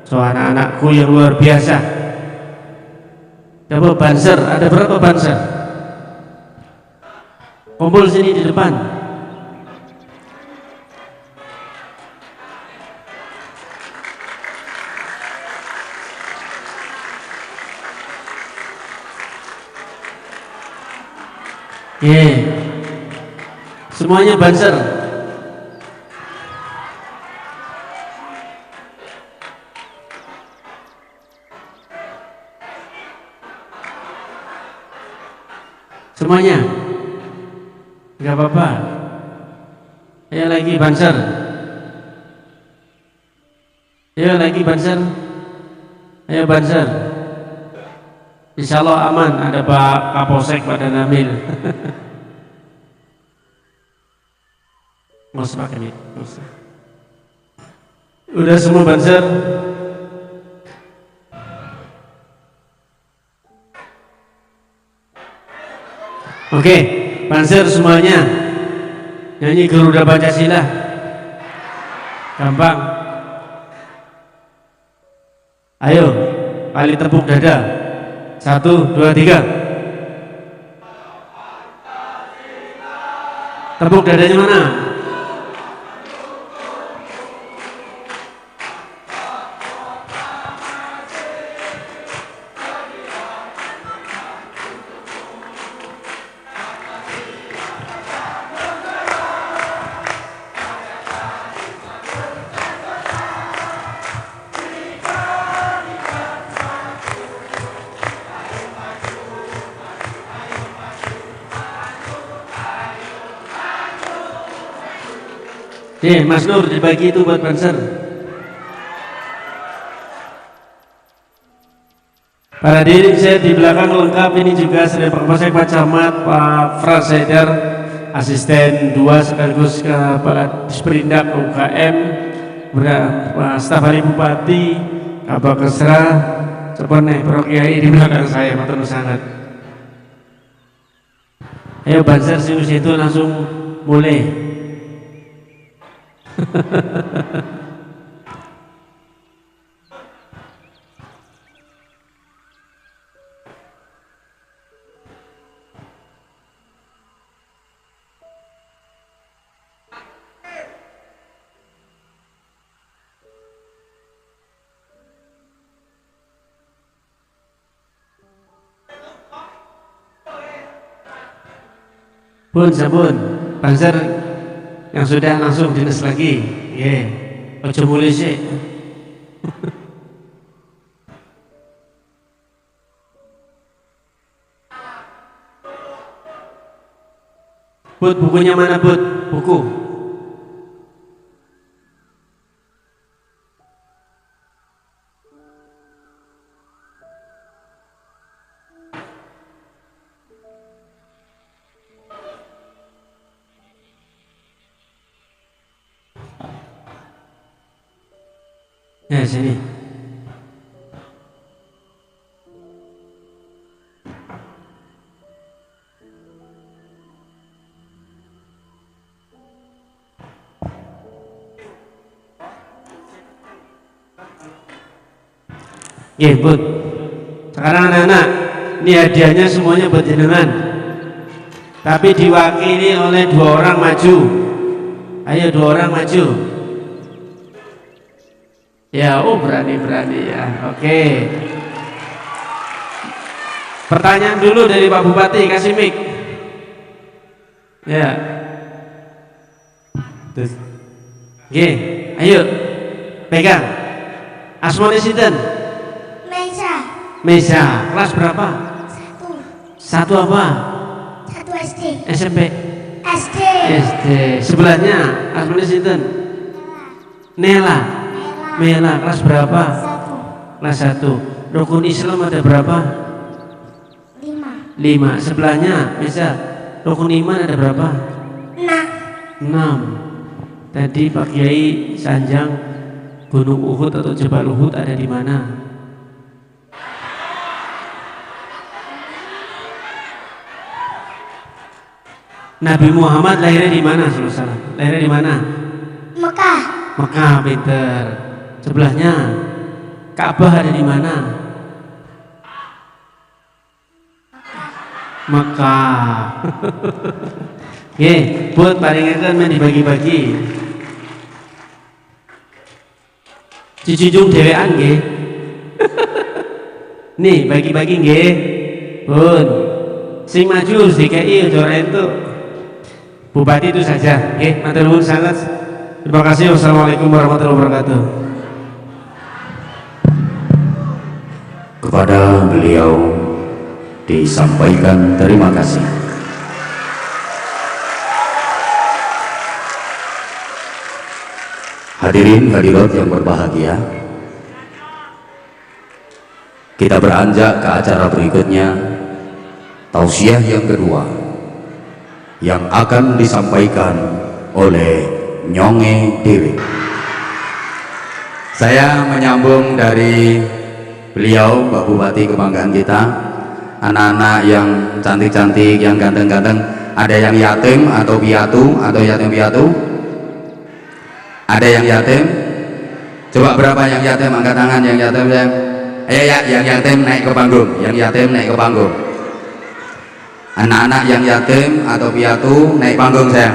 so anak-anakku yang luar biasa. Coba banser, ada berapa banser? Kumpul sini di depan. Semuanya banser. Semuanya nggak apa-apa. Ayo lagi banser. Ayo lagi banser. Ayo banser. Insya Allah aman, ada Pak Kapolsek, Pak Danamil. Mas pakai ini. Udah semua banser. Oke, banser semuanya. Nyanyi Garuda Pancasila. Gampang. Ayo, kali tepuk dada. 1, 2, 3. Tepuk dadanya mana? Mas Nur dibagi itu buat banser. Para hadirin, saya di belakang lengkap ini juga dari Pak Kapolsek, Pak Camat, Pak Frans Haidar, asisten 2 sekaligus kepala Disperindak UKM, Pak staf hari Bupati, Kabak Kesra, sebenarnya Pro Kiai di belakang saya, matur sangat. Ayo banser sih itu langsung mulai. Pun sabun banser yang sudah langsung dinas lagi. Ojo mulai sih. Bud, bukunya mana Bud? Buku. Ya sini. Bud. Sekarang anak-anak, ini hadiahnya semuanya buat jenengan. Tapi diwakili oleh 2 orang maju. Ayo 2 orang maju. Ya, berani-berani ya. Oke. Pertanyaan dulu dari Pak Bupati, kasih mic. Ya. Terus. Ayo. Pegang. Asmane sinten? Mesa. Kelas berapa? 1 apa? 1 SD. SMP. SD. SD. Sebelahnya asmane sinten? Nela. Mela kelas berapa? 1. Kelas 1. Rukun Islam ada berapa? 5. 5. Sebelahnya Mesa, rukun iman ada berapa? 6. 6. Tadi Pak Kiai sanjang Gunung Uhud atau Jabal Uhud ada di mana? Nabi Muhammad lahirnya di mana? Lahirnya di mana? Mekah. Mekah, pinter. Sebelahnya Ka'bah ada di mana? Mekah. Nggih, buat paringaken men dibagi-bagi. Dijunjung dhewean nggih. Nih, bagi-bagi nggih. Pun. Sing maju DKI aja ora entuk. Bupati itu saja. Nggih, matur nuwun sangat. Terima kasih. Wassalamualaikum warahmatullahi wabarakatuh. Kepada beliau disampaikan terima kasih. Hadirin hadirat yang berbahagia, kita beranjak ke acara berikutnya, tausiah yang kedua yang akan disampaikan oleh Nyonge Dewi. Saya menyambung dari beliau, Pak Bupati, kebanggaan kita, anak-anak yang cantik-cantik, yang ganteng-ganteng. Ada yang yatim atau piatu atau yatim piatu? Ada yang yatim? Coba berapa yang yatim, angkat tangan yang yatim sayang. Ayo ya, yang yatim naik ke panggung, yang yatim naik ke panggung. Anak-anak yang yatim atau piatu naik panggung sayang.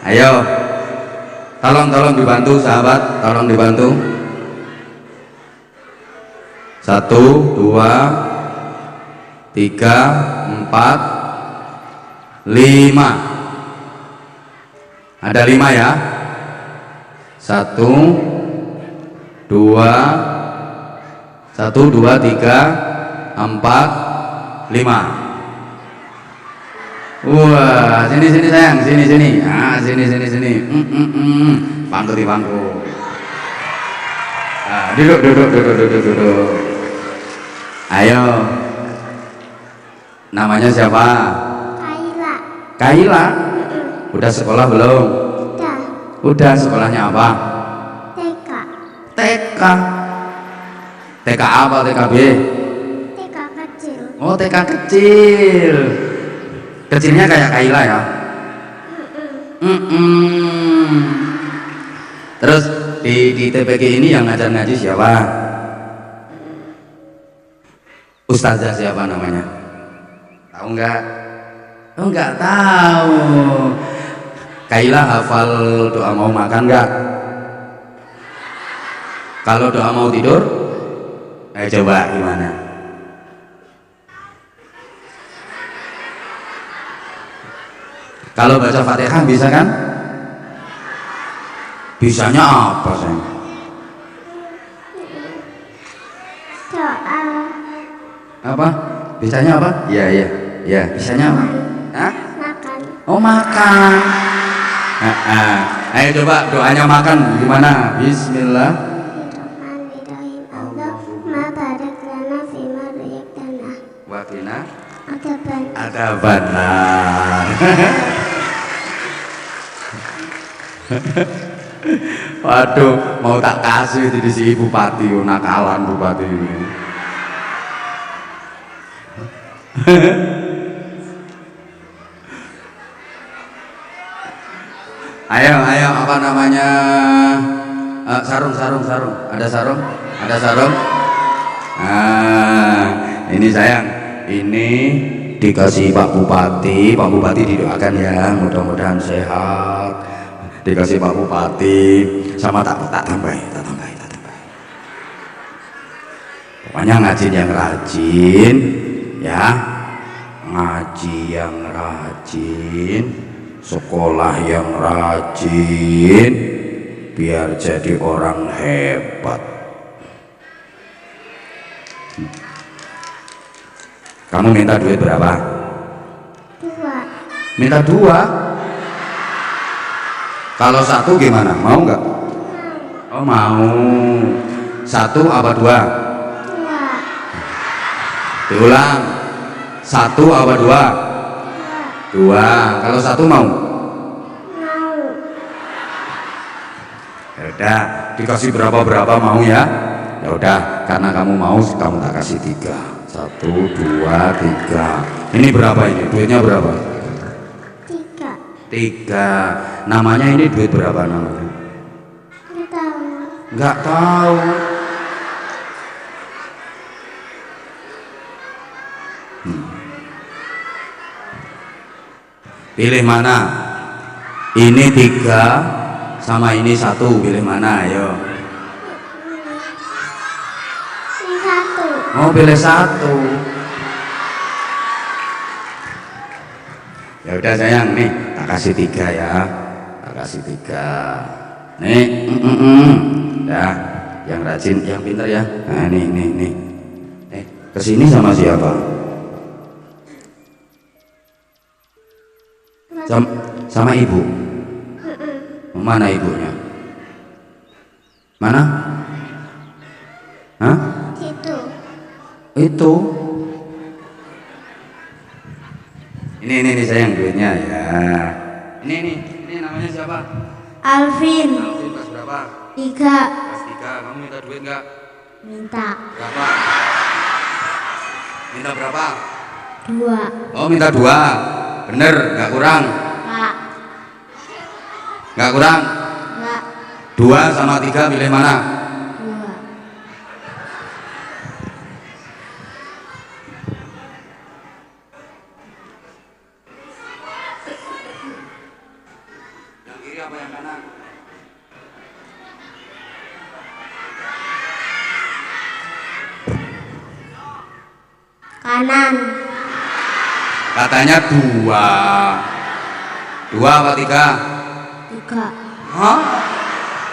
Ayo, tolong dibantu sahabat, tolong dibantu. 1, 2, 3, 4, 5. Ada 5 ya. 1, 2, 3, 4, 5. Wah, sini sayang, sini. Ah, sini. Pangku di pangku. Nah, duduk. Ayo. Namanya siapa? Kaila. Kaila. Udah sekolah belum? Udah. Udah, sekolahnya apa? TK. TK. TK apa TKB? TK kecil. Oh, TK kecil. Kecilnya kayak Kaila ya? Terus di TPG ini yang ngajar ngaji siapa? Ustazah siapa namanya? Tahu nggak? Oh, nggak tahu. Kaila hafal doa mau makan nggak? Kalau doa mau tidur, ayo coba gimana? Kalau baca Fatihah bisa kan? Bisanya apa sayang? Doa. Apa? Bisanya apa? Iya. Bisanya apa? Hah? Makan. Oh, makan. Ayo coba doanya makan gimana? Bismillah. Bismillahirrahmanirrahim. Allahumma barik lana fima razaqtana. Wafina. Ada Ada benar. Waduh, mau tak kasih di si bupati, nakalan bupati ini. Ayo, apa namanya? Sarung. Ada sarung? Nah, ini sayang. Ini dikasih Pak Bupati didoakan ya, mudah-mudahan sehat. Dikasih Pak Bupati, sama tak tambah. Pokoknya ngaji yang rajin, ya, ngaji yang rajin, sekolah yang rajin, biar jadi orang hebat. Kamu minta duit berapa? 2. Minta 2. Kalau 1 gimana? Mau nggak? Mau. Oh mau. Satu apa dua? Dua. Diulang. Satu apa dua? Dua. Kalau satu mau? Mau. Ya udah, dikasih berapa mau ya? Ya udah, karena kamu mau, kamu tak kasih 3. 1, 2, 3. Ini berapa ini? Duitnya berapa? 3. 3. Namanya ini duit berapa namanya? Nggak tahu. Nggak tahu. Pilih mana? Ini 3 sama ini 1. Pilih mana? Ayo. Ini 1. Oh, pilih 1. Ya udah sayang, nih tak kasih 3 ya. Tak kasih 3. Nih, ya, yang rajin, yang pintar ya. Nah, nih. Kesini sama siapa? Sama ibu. Mana ibunya? Mana? Hah? Situ. Itu. Ini sayang duitnya ya. Ini namanya siapa? Alvin. Alvin, kelas berapa? 3. Kelas 3. Kamu minta duit nggak? Minta. Berapa? Minta berapa? 2. Oh, minta 2. Bener, nggak kurang? Nggak. Nggak kurang? Nggak. 2 sama 3 pilih mana? 2. Yang kiri apa yang kanan? Kanan. Katanya 2. 2 apa 3? 3. Hah?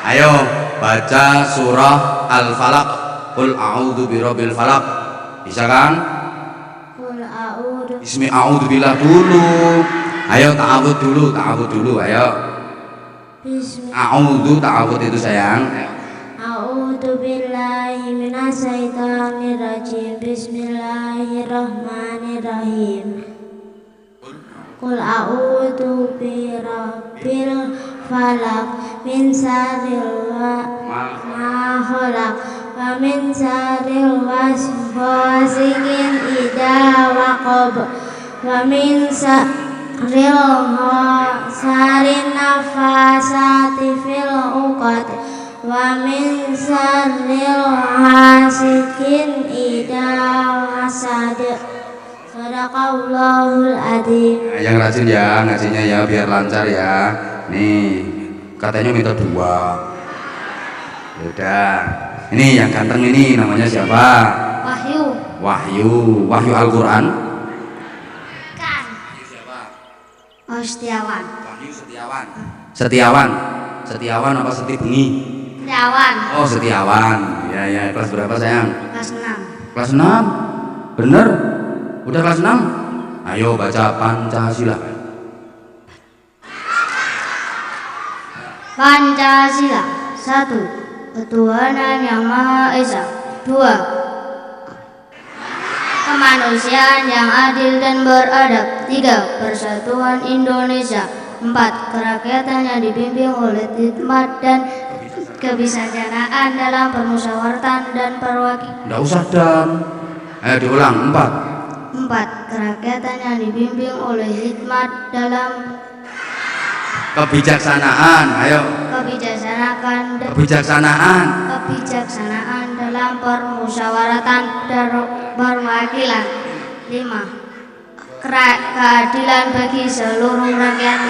Ayo baca surah Al-Falaq. Qul a'udzu birabbil falaq. Bisa kan? Qul a'udzu. Bismi a'udzubillah dulu. Ayo ta'awud dulu. Ayo. Bismi. A'udzu ta'awud itu sayang. Ayo. A'udzu billahi minasyaitonir rajim. Bismillahirrahmanirrahim. Qul a'udzu birabbil falaq min syarril ma khalaq wa min syarril ghasiqin idza waqab wa min syarril hasarin nafasati fil 'uqad wa min syarril hasikin idza hasad. Sadaqallahul adzim. Nah, yang rajin ya ngajinya ya biar lancar ya. Nih katanya minta 2. Udah. Ini yang ganteng ini namanya siapa? Wahyu. Wahyu Al-Quran. Kan. Wahyu siapa? Oh, Setiawan. Wahyu Setiawan apa Seti Bengi? Setiawan. Oh Setiawan. Ya kelas berapa sayang? Kelas 6. Kelas 6. Bener? Udah kelas 6? Ayo baca Pancasila. Pancasila. 1. Ketuhanan yang Maha Esa. 2. Kemanusiaan yang adil dan beradab. 3. Persatuan Indonesia. 4. Kerakyatan yang dipimpin oleh hikmat dan kebijaksanaan dalam permusyawaratan dan perwakilan. Nggak usah dan. Ayo diulang. 4. 4. Kerakyatan yang dipimpin oleh hikmat dalam Kebijaksanaan. Ayo. Kebijaksanaan dalam permusyawaratan dan perwakilan. 5. Keadilan bagi seluruh rakyat.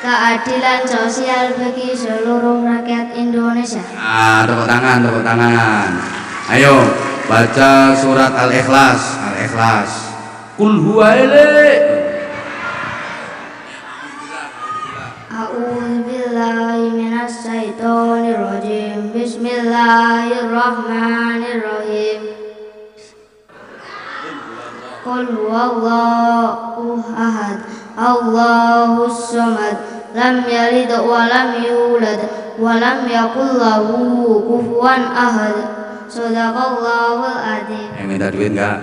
Keadilan sosial bagi seluruh rakyat Indonesia. Tepuk tangan. Ayo baca surat Al-Ikhlas. Qul huwa A'udzubillahi minasyaitonir rajim. Bismillahirrahmanirrahim. Qul huwallahu ahad, Allahus samad, lam yalid wa lam yulad walam yakul lahu kufuwan ahad. Shadaqallahul adzim. Minta duit enggak?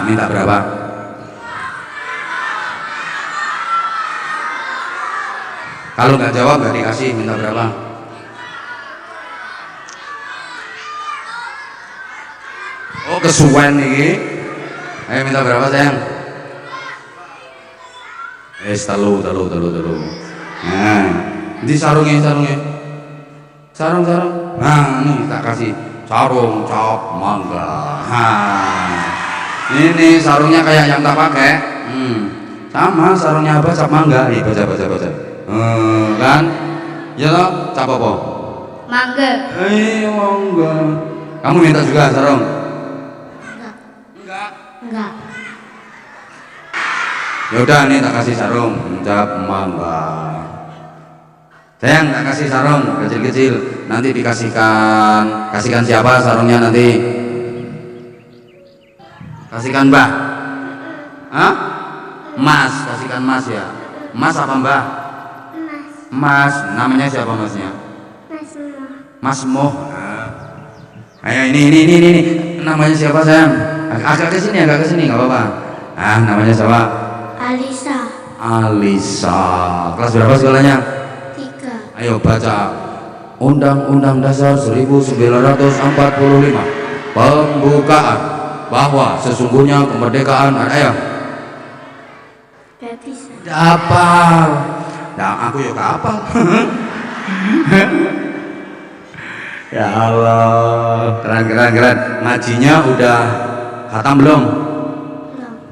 Minta berapa? Kalau nggak jawab nggak dikasih. Minta berapa? Oh, kesuwen nih. Ayo minta berapa sayang? Telu. Nah, ini sarungnya. Sarung. Nah, ini tak kasih sarung cap mangga. Ini sarungnya kayak yang tak pakai. Sama sarungnya apa? Cap mangga. Baca. Kan? Ya toh, cap apa? Mangga. Mangga. Kamu minta juga sarung? Enggak. Ya udah, nih tak kasih sarung cap mangga. Sayang, tak kasih sarung kecil-kecil. Nanti kasihkan siapa sarungnya nanti? Kasihkan Mbah. Hah? Mas, kasihkan Mas ya. Mas apa Mbah? Mas. Namanya siapa Masnya? Mas Mo. Ayo ini. Namanya siapa sayang? Agak ke sini nggak apa-apa. Namanya siapa? Alisa. Kelas berapa sekolahnya? 3. Ayo baca Undang-Undang Dasar 1945. Pembukaan bahwa sesungguhnya kemerdekaan ayo. Gak bisa. Udah hafal. Nah, aku ya hafal. Ya Allah, keren. Ngajinya udah khatam belum?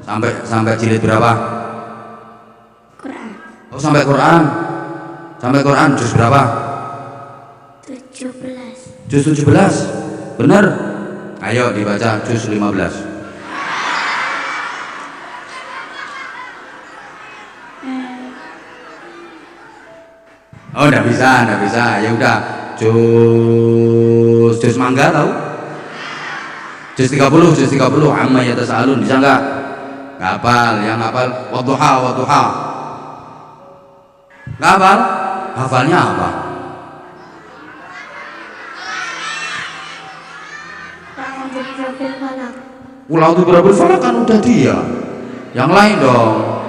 Belum. Sampai jilid berapa? Quran. Oh, sampai Quran. Juz berapa? 17. Juz 17. Bener? Ayo dibaca juz 15. Oh, enggak bisa. Ya udah. Juz mangga tahu? Juz 30 amma yatasaalun bisa enggak? Enggak hafal, yang hafal wadduha. Enggak hafal? Hafalnya apa? Qul a'udzu birabbil falaq kan udah dia. Yang lain dong.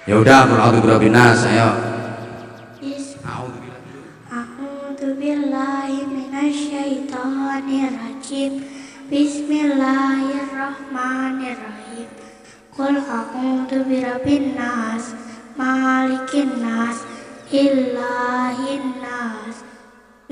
Ya udah, qul a'udzu birabbin nas, ayo. A'udzu billahi minasyaitonir rajim. Bismillahirrahmanirrahim. Qul a'udzu birabbin nas, malikin nas, ilahin nas,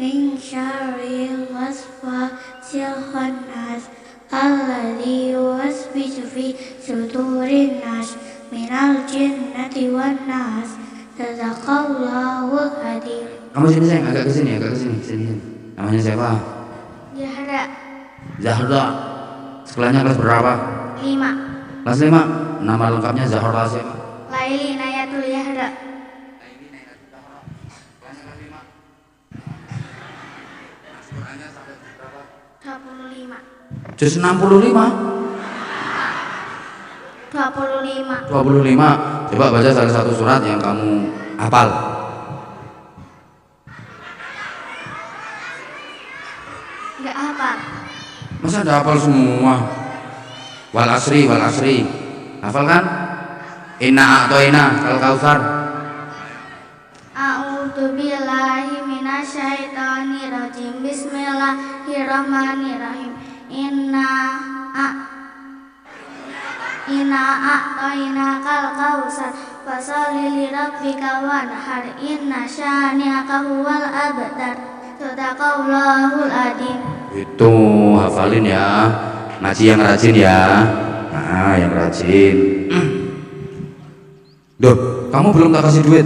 min syarril waswasil khannas, alladzi yuwaswisu fi sudurin nas, minal jinnati wan nas. Shadaqallahul adzim. Kamu sini sayang, agak ke sini. Sini. Namanya siapa? Zahra. Sekolahnya kelas berapa? 5. Kelas 5. Nama lengkapnya Zahra siapa? Laili Nayatul Yahra. 25. Juz 65. 25. Coba baca salah satu surat yang kamu hafal. Enggak hafal. Masa ada hafal semua? Wal asri. Hafal kan? Inna a'toina kal kautsar. A'udzu billahi minasyaitonir rajim. Bismillahirrahmanirrahim. Inna a'toina kal kautsar. Fasholli li rabbika wanhar. Inna syani'aka huwal abtar. Shadaqallahul adzim. Itu hafalin ya. Ngaji yang rajin ya. Nah, yang rajin. Duh, kamu belum tak kasih duit.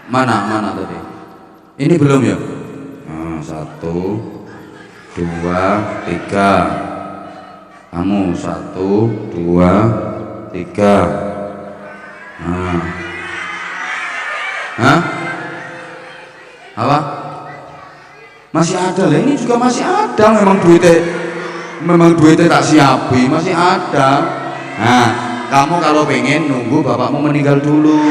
Mana tadi? Ini belum ya? Nah, 1, 2, 3. Kamu 1, 2, 3. Nah. Hah? Apa? Masih ada lah, ini juga masih ada memang duitnya. memang duitnya tak siapi, masih ada. Nah, kamu kalau pengen nunggu bapakmu meninggal dulu.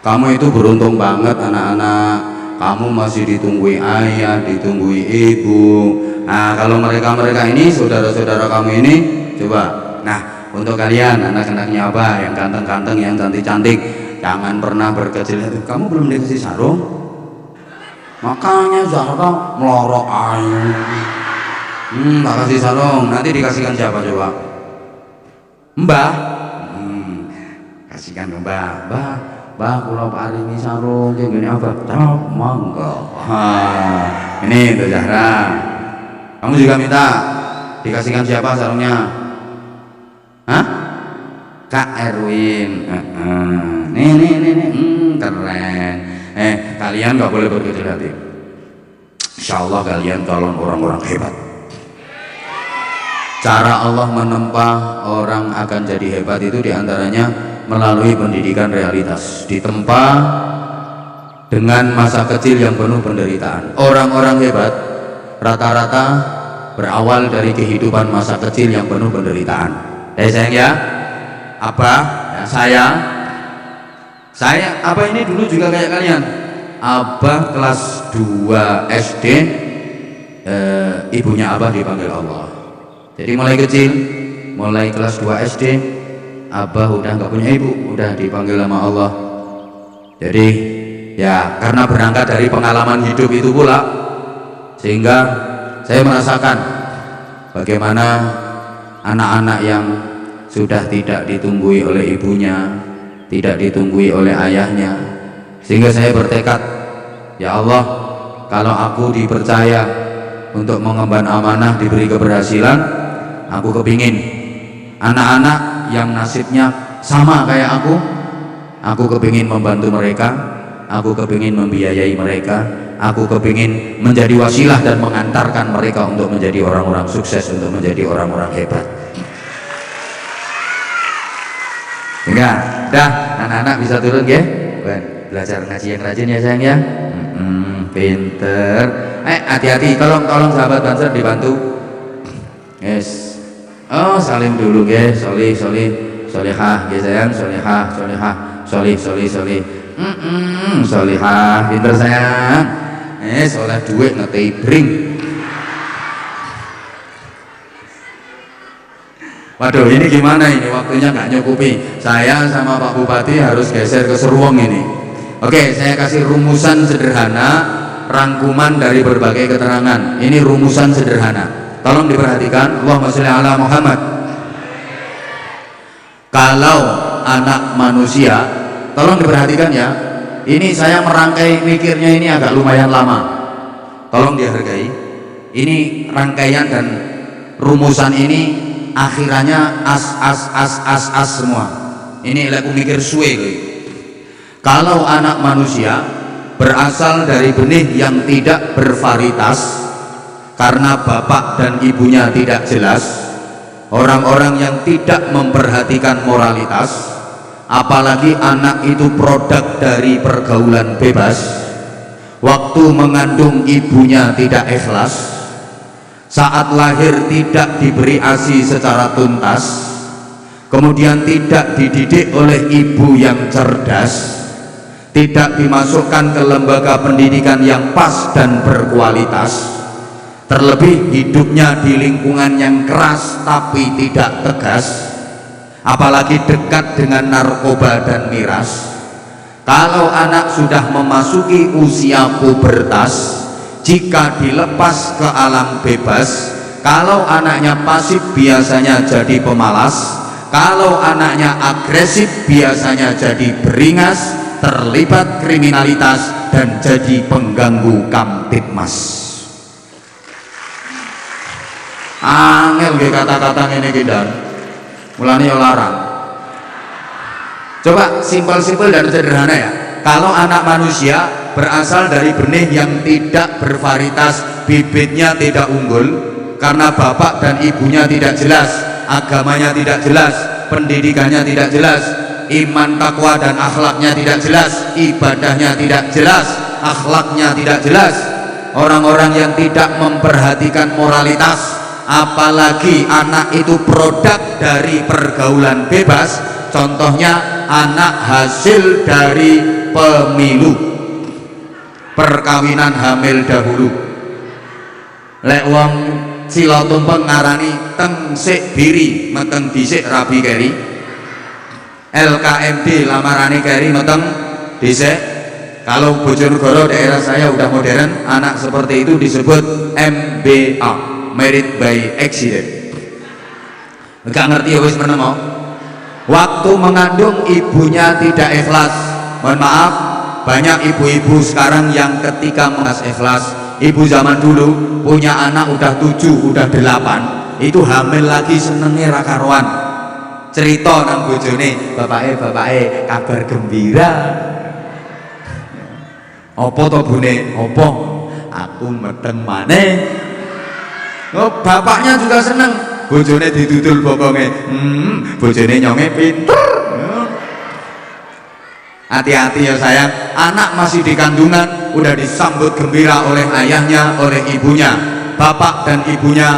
Kamu itu beruntung banget anak-anak, kamu masih ditunggui ayah, ditunggui ibu. Nah, kalau mereka-mereka ini, saudara-saudara kamu ini, coba. Nah, untuk kalian anak-anaknya Abah yang ganteng-ganteng, yang cantik-cantik, jangan pernah berkecil hati. Kamu belum dikasih sarung? Makanya Zahra melorok ayu. Tak kasih sarung, nanti dikasihkan siapa coba? Mbah? Kasihkan ke Mbah. Mbah, kula paringi sarung sing ngene apa? Cok, monggo. Ini untuk Zahra. Kamu juga minta dikasihkan siapa sarungnya? Hah? Kak Erwin. Nih, keren. Kalian nggak boleh berkecil hati. Insya Allah kalian calon orang-orang hebat. Cara Allah menempa orang akan jadi hebat itu diantaranya melalui pendidikan realitas, ditempa dengan masa kecil yang penuh penderitaan. Orang-orang hebat rata-rata berawal dari kehidupan masa kecil yang penuh penderitaan. Sayang ya, Abah, ya, saya Abah ini dulu juga kayak kalian. Abah kelas 2 SD, ibunya Abah dipanggil Allah. Jadi mulai kecil, mulai kelas 2 SD, Abah udah nggak punya ibu, udah dipanggil sama Allah. Jadi ya karena berangkat dari pengalaman hidup itu pula, sehingga saya merasakan bagaimana anak-anak yang sudah tidak ditunggui oleh ibunya, tidak ditunggui oleh ayahnya, sehingga saya bertekad, ya Allah, kalau aku dipercaya untuk mengemban amanah, diberi keberhasilan, aku kepingin anak-anak yang nasibnya sama kayak aku kepingin membantu mereka, aku kepingin membiayai mereka, aku kepingin menjadi wasilah dan mengantarkan mereka untuk menjadi orang-orang sukses, untuk menjadi orang-orang hebat. Enggak, dah anak-anak bisa turun ya, belajar ngaji yang rajin ya sayang ya. Pinter. Hati-hati, tolong sahabat Banser dibantu. Yes. Oh, salim dulu guys, solihah ya sayang, solihah, solihah, pinter sayang. Soleh duit ngetibring. Waduh, ini gimana ini, waktunya nggak nyukupi. Saya sama Pak Bupati harus geser ke Seruang ini. Oke, saya kasih rumusan sederhana, rangkuman dari berbagai keterangan. Ini rumusan sederhana. Tolong diperhatikan. Allahumma sholli ala Muhammad. Kalau anak manusia, tolong diperhatikan ya. Ini saya merangkai mikirnya ini agak lumayan lama. Tolong dihargai. Ini rangkaian dan rumusan ini akhirannya as semua. Ini aku mikir suwe. Kalau anak manusia berasal dari benih yang tidak bervarietas, karena bapak dan ibunya tidak jelas, orang-orang yang tidak memperhatikan moralitas, apalagi anak itu produk dari pergaulan bebas, waktu mengandung ibunya tidak ikhlas, saat lahir tidak diberi ASI secara tuntas, kemudian tidak dididik oleh ibu yang cerdas, tidak dimasukkan ke lembaga pendidikan yang pas dan berkualitas, terlebih hidupnya di lingkungan yang keras tapi tidak tegas, apalagi dekat dengan narkoba dan miras. Kalau anak sudah memasuki usia pubertas, jika dilepas ke alam bebas, kalau anaknya pasif biasanya jadi pemalas, kalau anaknya agresif biasanya jadi beringas, terlibat kriminalitas dan jadi pengganggu kamtipmas. Angel nggih kata-kata ngene iki Dan. Mulane yo larang. Coba simpel-simpel dan sederhana ya. Kalau anak manusia berasal dari benih yang tidak bervarietas, bibitnya tidak unggul, karena bapak dan ibunya tidak jelas, agamanya tidak jelas, pendidikannya tidak jelas, iman takwa dan akhlaknya tidak jelas, ibadahnya tidak jelas, akhlaknya tidak jelas. Orang-orang yang tidak memperhatikan moralitas, apalagi anak itu produk dari pergaulan bebas, contohnya anak hasil dari pemilu, perkawinan hamil dahulu. Lek wong sila tumpeng ngarani tengsik biri meteng dhisik rabi keri, LKMD lamarane keri meteng dhisik. Kalau Bojonegoro daerah saya udah modern, anak seperti itu disebut MBA, married by accident. Gak ngerti ya wis menemo. Waktu mengandung ibunya tidak ikhlas. Mohon maaf, banyak ibu-ibu sekarang yang ketika ikhlas. Ibu zaman dulu punya anak udah 7, udah 8, itu hamil lagi senengnya ra karuan. Cerita nang bojone, bapake kabar gembira. Apa to bune? Apa? Aku meteng maneh. Oh, bapaknya juga seneng. Bojone didudul bokonge. Bojone nyonge pinter. Hati-hati ya sayang, anak masih di kandungan udah disambut gembira oleh ayahnya, oleh ibunya. Bapak dan ibunya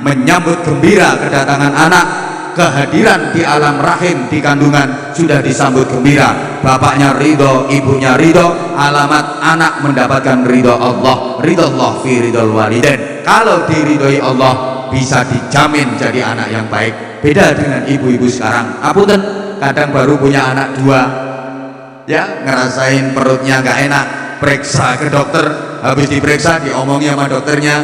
menyambut gembira kedatangan anak. Kehadiran di alam rahim di kandungan sudah disambut gembira. Bapaknya ridho, ibunya ridho, alamat anak mendapatkan ridho Allah. Ridho Allah fi ridhol walidain. Kalau diridhoi Allah bisa dijamin jadi anak yang baik. Beda dengan ibu-ibu sekarang. Apunten, kadang baru punya anak 2, ya ngerasain perutnya nggak enak, periksa ke dokter, habis diperiksa diomongin sama dokternya,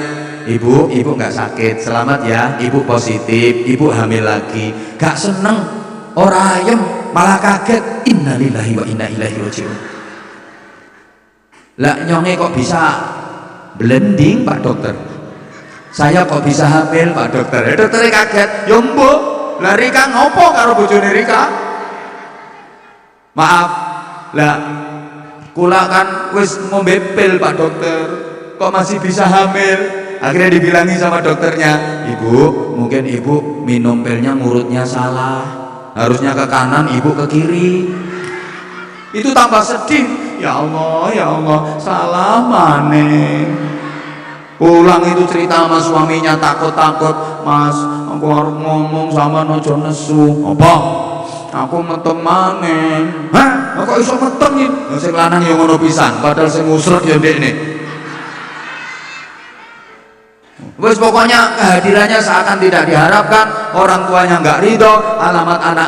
ibu nggak sakit, selamat ya, ibu positif, ibu hamil lagi. Gak seneng, ora ayem, malah kaget. Innalillahi wa inna ilaihi rajiun. Lah nyonge kok bisa blending Pak Dokter, saya kok bisa hamil Pak Dokter? Dokternya kaget, ya mbok, lah Rika ngopo karo bojone Rika? Maaf, lah kula kan wis ngombe pil Pak Dokter, kok masih bisa hamil? Akhirnya dibilangi sama dokternya, ibu mungkin ibu minum pilnya ngurutnya salah, harusnya ke kanan, ibu ke kiri. Itu tambah sedih, ya Allah salah maneh. Pulang itu cerita sama suaminya takut-takut, mas aku harus ngomong sama nojo nesu. Apa? Aku meteng maneh. Hah? Kok iso meteng iki? Sing lanang yang ngono pisan, padahal sing ngusrek ya ndekne. Wes pokoknya kehadirannya seakan tidak diharapkan, orang tuanya nggak ridho, alamat anak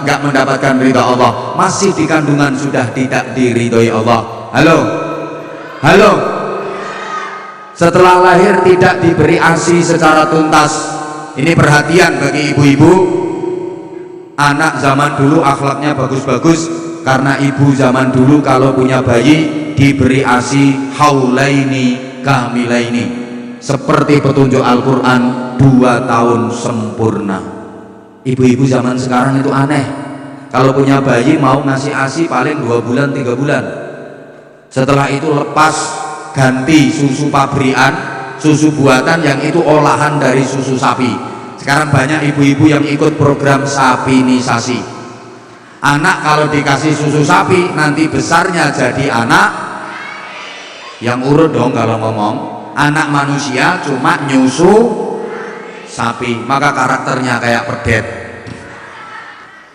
nggak mendapatkan ridho Allah, masih di kandungan sudah tidak diridhoi Allah. Halo, setelah lahir tidak diberi ASI secara tuntas. Ini perhatian bagi ibu-ibu. Anak zaman dulu akhlaknya bagus-bagus karena ibu zaman dulu kalau punya bayi diberi ASI haulaini kamilaini. Seperti petunjuk Al-Quran, 2 tahun sempurna. Ibu-ibu zaman sekarang itu aneh, kalau punya bayi mau ngasih ASI paling 2 bulan 3 bulan. Setelah itu lepas, ganti susu pabrikan, susu buatan yang itu olahan dari susu sapi. Sekarang banyak ibu-ibu yang ikut program sapinisasi. Anak kalau dikasih susu sapi nanti besarnya jadi anak yang urut dong kalau ngomong. Anak manusia cuma nyusu sapi, maka karakternya kayak pedet.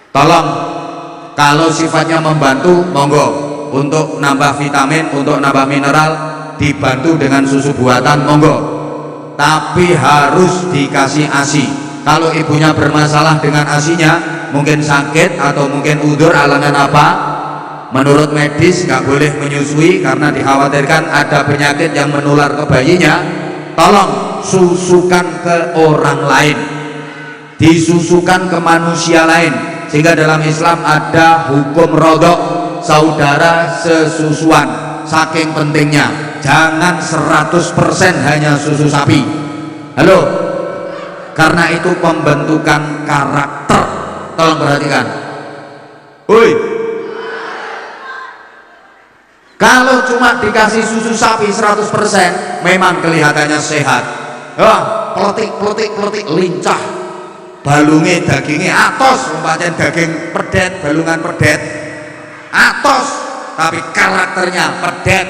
Tolong, kalau sifatnya membantu monggo, untuk nambah vitamin, untuk nambah mineral dibantu dengan susu buatan monggo, tapi harus dikasih ASI. Kalau ibunya bermasalah dengan ASInya, mungkin sakit atau mungkin udur alangan apa, menurut medis nggak boleh menyusui karena dikhawatirkan ada penyakit yang menular ke bayinya. Tolong susukan ke orang lain, disusukan ke manusia lain, sehingga dalam Islam ada hukum rodok, saudara sesusuan. Saking pentingnya, jangan 100% hanya susu sapi. Halo, karena itu pembentukan karakter. Tolong perhatikan. Woi, Kalau cuma dikasih susu sapi 100% memang kelihatannya sehat. Wah, peletik lincah. Balunge dagingnya atos, umpamanya daging pedet, balungan pedet. Atos, tapi karakternya pedet.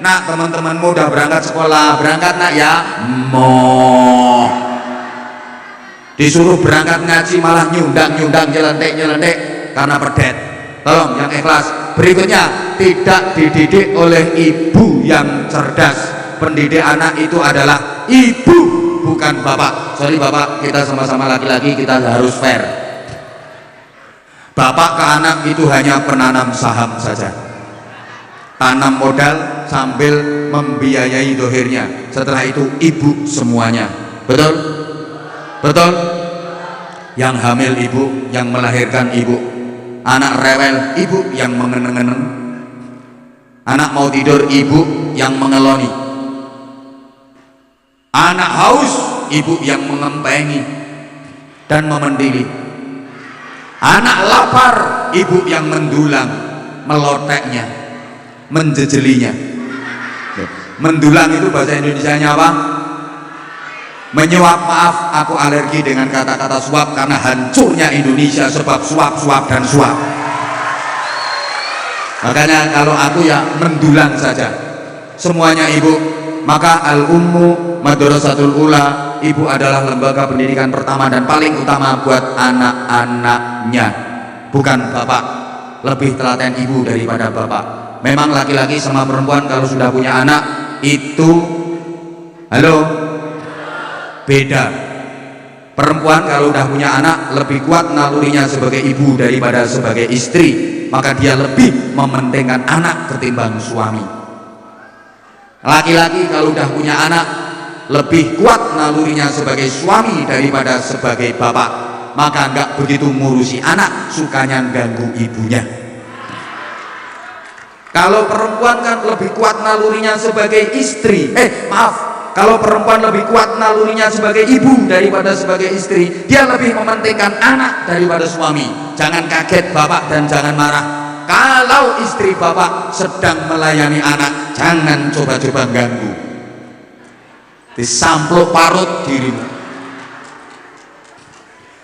Nak, teman-temanmu udah berangkat sekolah, berangkat nak ya. Moh. Disuruh berangkat ngaji malah nyundang nyelentik karena pedet. Tolong yang ikhlas. Berikutnya, tidak dididik oleh ibu yang cerdas. Pendidik anak itu adalah ibu, bukan bapak. Sorry bapak, kita sama-sama laki-laki, kita harus fair. Bapak ke anak itu hanya penanam saham saja, tanam modal sambil membiayai dohirnya. Setelah itu ibu semuanya. Betul? Betul? Yang hamil ibu, yang melahirkan ibu. Anak rewel, ibu yang mengeneng-eneng. Anak mau tidur, ibu yang mengeloni. Anak haus, ibu yang mengempengi dan memendili. Anak lapar, ibu yang mendulang, meloteknya, menjejelinya. Mendulang itu bahasa Indonesianya apa? Menyuap. Maaf, aku alergi dengan kata-kata suap karena hancurnya Indonesia sebab suap dan suap. Makanya kalau aku ya mendulang saja semuanya ibu. Maka al-ummu madrasatul ula, ibu adalah lembaga pendidikan pertama dan paling utama buat anak-anaknya, bukan bapak. Lebih telaten ibu daripada bapak. Memang laki-laki sama perempuan kalau sudah punya anak itu beda. Perempuan kalau udah punya anak lebih kuat nalurinya sebagai ibu daripada sebagai istri, maka dia lebih mementingkan anak ketimbang suami. Laki-laki kalau udah punya anak lebih kuat nalurinya sebagai suami daripada sebagai bapak, maka nggak begitu ngurusi anak, sukanya ganggu ibunya. Kalau perempuan kan lebih kuat nalurinya sebagai istri, kalau perempuan lebih kuat nalurinya sebagai ibu daripada sebagai istri, dia lebih mementingkan anak daripada suami. Jangan kaget bapak dan jangan marah. Kalau istri bapak sedang melayani anak, jangan coba-coba ganggu. Disampluk parut dirimu.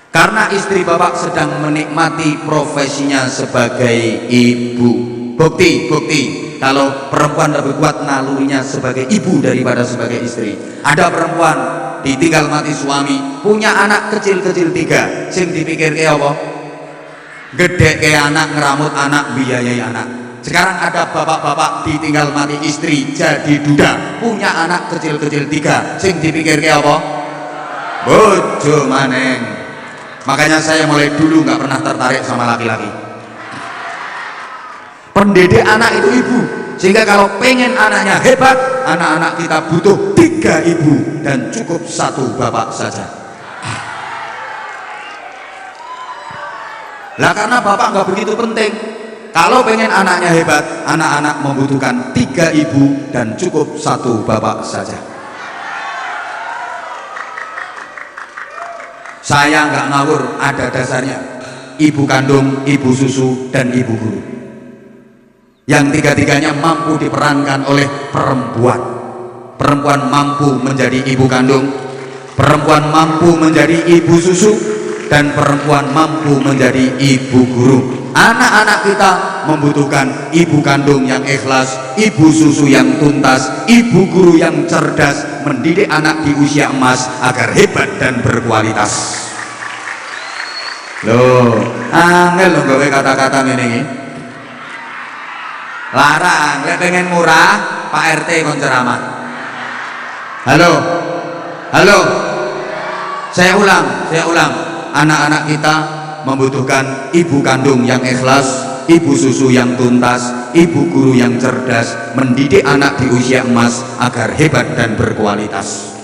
Karena istri bapak sedang menikmati profesinya sebagai ibu. Bukti kalau perempuan lebih kuat nalurinya sebagai ibu daripada sebagai istri. Ada perempuan ditinggal mati suami, punya anak kecil-kecil 3, sing dipikir apa? Gede ke anak, ngeramut anak, biayai anak. Sekarang ada bapak-bapak ditinggal mati istri jadi duda, punya anak kecil-kecil 3, sing dipikir apa? Bojo maneng. Makanya saya mulai dulu nggak pernah tertarik sama laki-laki. Pendidik anak itu ibu, sehingga kalau pengen anaknya hebat, anak-anak kita butuh 3 ibu dan cukup 1 bapak saja. Lah karena bapak nggak begitu penting. Kalau pengen anaknya hebat, anak-anak membutuhkan 3 ibu dan cukup 1 bapak saja. Saya nggak ngawur, ada dasarnya. Ibu kandung, ibu susu, dan ibu guru. Yang tiga-tiganya mampu diperankan oleh perempuan. Perempuan mampu menjadi ibu kandung, perempuan mampu menjadi ibu susu, dan perempuan mampu menjadi ibu guru. Anak-anak kita membutuhkan ibu kandung yang ikhlas, ibu susu yang tuntas, ibu guru yang cerdas, mendidik anak di usia emas agar hebat dan berkualitas. Loh, angel loh gawe kata-kata ini. Larang, lek pengen murah, Pak RT kon ceramah. Halo, saya ulang. Anak-anak kita membutuhkan ibu kandung yang ikhlas, ibu susu yang tuntas, ibu guru yang cerdas, mendidik anak di usia emas agar hebat dan berkualitas.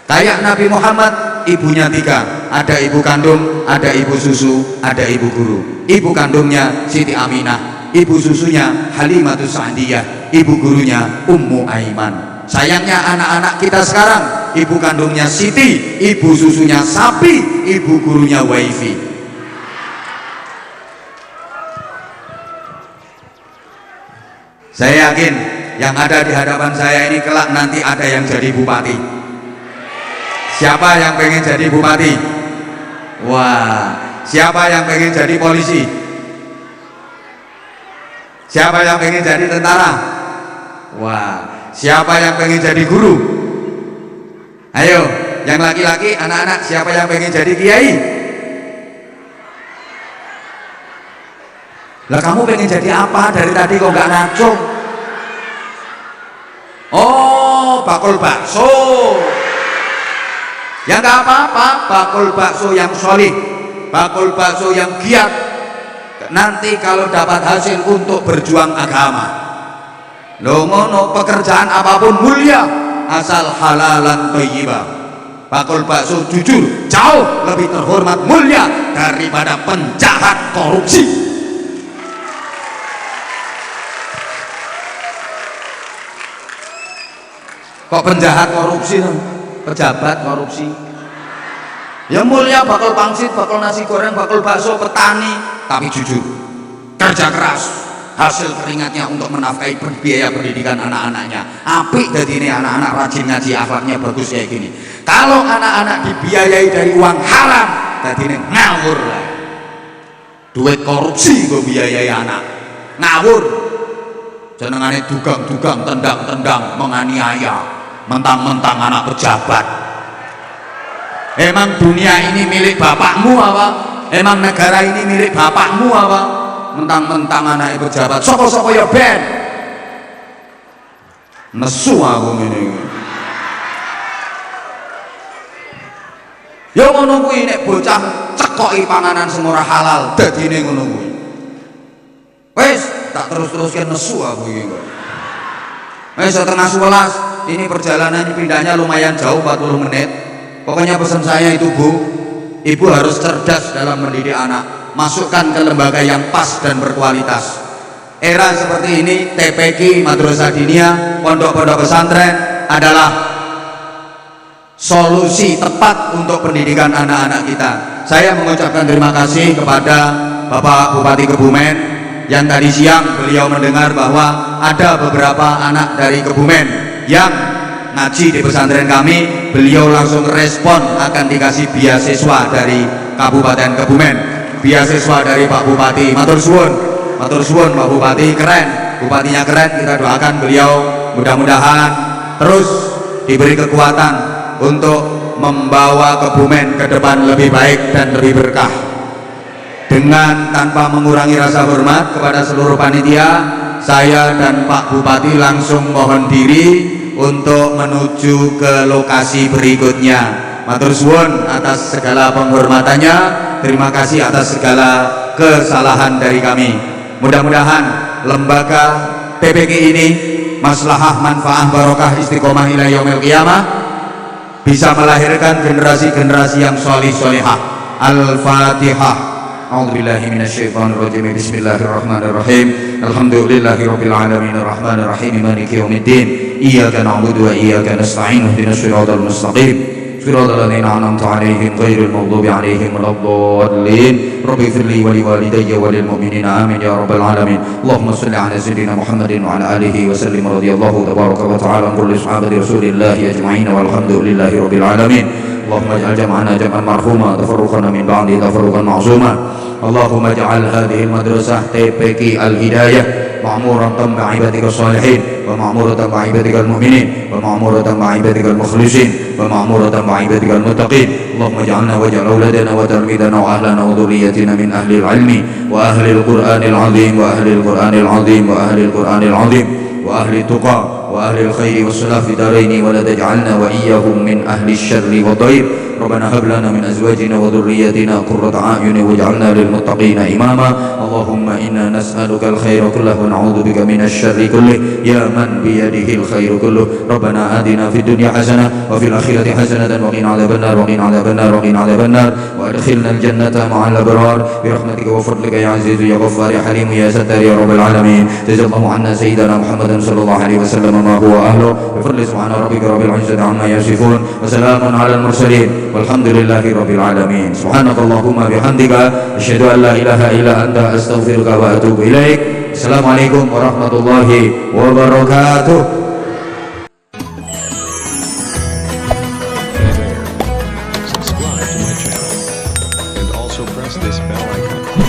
Kayak Nabi Muhammad, ibunya 3, ada ibu kandung, ada ibu susu, ada ibu guru. Ibu kandungnya Siti Aminah, ibu susunya Halimatus Sa'diyah, ibu gurunya Ummu Aiman. Sayangnya anak-anak kita sekarang, ibu kandungnya Siti, ibu susunya sapi, ibu gurunya wifi. Saya yakin yang ada di hadapan saya ini kelak nanti ada yang jadi bupati. Siapa yang pengen jadi bupati? Wah, siapa yang pengen jadi polisi? Siapa yang pengen jadi tentara? Wah, siapa yang pengen jadi guru? Ayo, yang laki-laki, anak-anak, siapa yang pengen jadi kiai? Lah kamu pengen jadi apa dari tadi kok nggak ngacung? Oh, bakul bakso. Ya nggak apa-apa, bakul bakso yang solid, bakul bakso yang giat. Nanti kalau dapat hasil untuk berjuang agama, lo ngono, pekerjaan apapun mulia asal halalan thayyibah. Bakul bakso jujur jauh lebih terhormat, mulia daripada penjahat korupsi. Kok penjahat korupsi, pejabat korupsi? Ya mulia bakul pangsit, bakul nasi goreng, bakul bakso, petani, tapi jujur, kerja keras, hasil keringatnya untuk menafkahi biaya pendidikan anak-anaknya. Apik jadi ini anak-anak rajin ngaji, akhlaknya bagus kayak gini. Kalau anak-anak dibiayai dari uang haram, jadi ini ngawur lah. Duit korupsi gue biayai anak, ngawur. Jenengane dugang-dugang, tendang-tendang, menganiaya, mentang-mentang anak pejabat. Emang dunia ini milik bapakmu apa? Emang negara ini milik bapakmu apa? Mentang-mentang anak pejabat. Soko-soko ya ben. Nesu aku ngene. Ya ngono kuwi nek bocah cekoki panganan sing ora halal, dadine ngono kuwi. Wis tak terus-teruskan nesu aku iki kok. Setengah 11 ini perjalanan pindahnya lumayan jauh, 40 menit. Pokoknya pesan saya itu Bu, ibu harus cerdas dalam mendidik anak, masukkan ke lembaga yang pas dan berkualitas. Era seperti ini TPQ, Madrasah Diniyah, pondok-pondok pesantren adalah solusi tepat untuk pendidikan anak-anak kita. Saya mengucapkan terima kasih kepada Bapak Bupati Kebumen yang tadi siang beliau mendengar bahwa ada beberapa anak dari Kebumen yang ngaji di pesantren kami. Beliau langsung respon akan dikasih beasiswa dari Kabupaten Kebumen, beasiswa dari Pak Bupati. Matur suwun Pak Bupati, keren, bupatinya keren. Kita doakan beliau mudah-mudahan terus diberi kekuatan untuk membawa Kebumen ke depan lebih baik dan lebih berkah. Dengan tanpa mengurangi rasa hormat kepada seluruh panitia, saya dan Pak Bupati langsung mohon diri untuk menuju ke lokasi berikutnya. Matur suwun atas segala penghormatannya, terima kasih atas segala kesalahan dari kami. Mudah-mudahan lembaga PPQ ini maslahah, manfaah, barokah, istiqomah ila yaumil qiyamah, bisa melahirkan generasi-generasi yang solih solihah. Al-Fatihah. A'udzubillahi minasyaitonirrajim. Bismillahirrahmanirrahim. Alhamdulillahirabbil alamin arrahmanir rahim maliki yaumiddin. Iyyaka na'budu wa iyyaka nasta'in. Ihdinas siratal mustaqim. Siratal ladzina an'amta 'alaihim ghairil maghdubi 'alaihim waladdallin. Rabbi ighfirli wa liwalidayya wa lil mu'minina amin ya rabbal alamin. Allahumma shalli 'ala sayyidina Muhammadin wa 'ala alihi wa sallim radhiyallahu tabaraka wa ta'ala an kulli sahabati Rasulillah ajma'in walhamdulillahi rabbil alamin. اللهم اجعل جمعنا جمعا مرحوما تفرقنا من بعده تفرقا معصوما. اللهم اجعل هذه المدرسة TPQ الهداية معمورة بعبادك الصالحين ومعمورة بعبادك المؤمنين ومعمورة بعبادك المخلصين ومعمورة بعبادك المتقين. اللهم اجعلنا واجعل أولادنا وتلميذنا وأهلنا وذريتنا من أهل العلم وأهل القرآن العظيم وأهل القرآن العظيم وأهل القرآن العظيم وأهل التقى وأهل الخير والصلاح في دارين ولا تجعلنا وإياهم من أهل الشر والضير. ربنا هب لنا من أزواجنا وذرياتنا قرة أعين واجعلنا للمتقين إماما. اللهم إنا نسألك الخير كله ونعوذ بك من الشر كله يا من بيده الخير كله. ربنا آتنا في الدنيا حسنة وفي الآخرة حسنة وقنا عذاب النار وقنا عذاب النار وقنا عذاب النار وأدخلنا الجنة مع الأبرار برحمتك وفضلك يا عزيز يا غفار يا حليم يا ستار يا رب العالمين. جزا الله عنا سيدنا محمد صلى الله عليه وسلم ما هو أهله بفضل سبحان ربك رب العزة عما يصفون وسلام على المرسلين والحمد لله رب العالمين. سبحانك اللهم بحمدك أشهد أن لا إله إلا أنت أستغفرك وأتوب إليك. Assalamualaikum warahmatullahi wabarakatuh. Subscribe to my channel and also press this bell icon.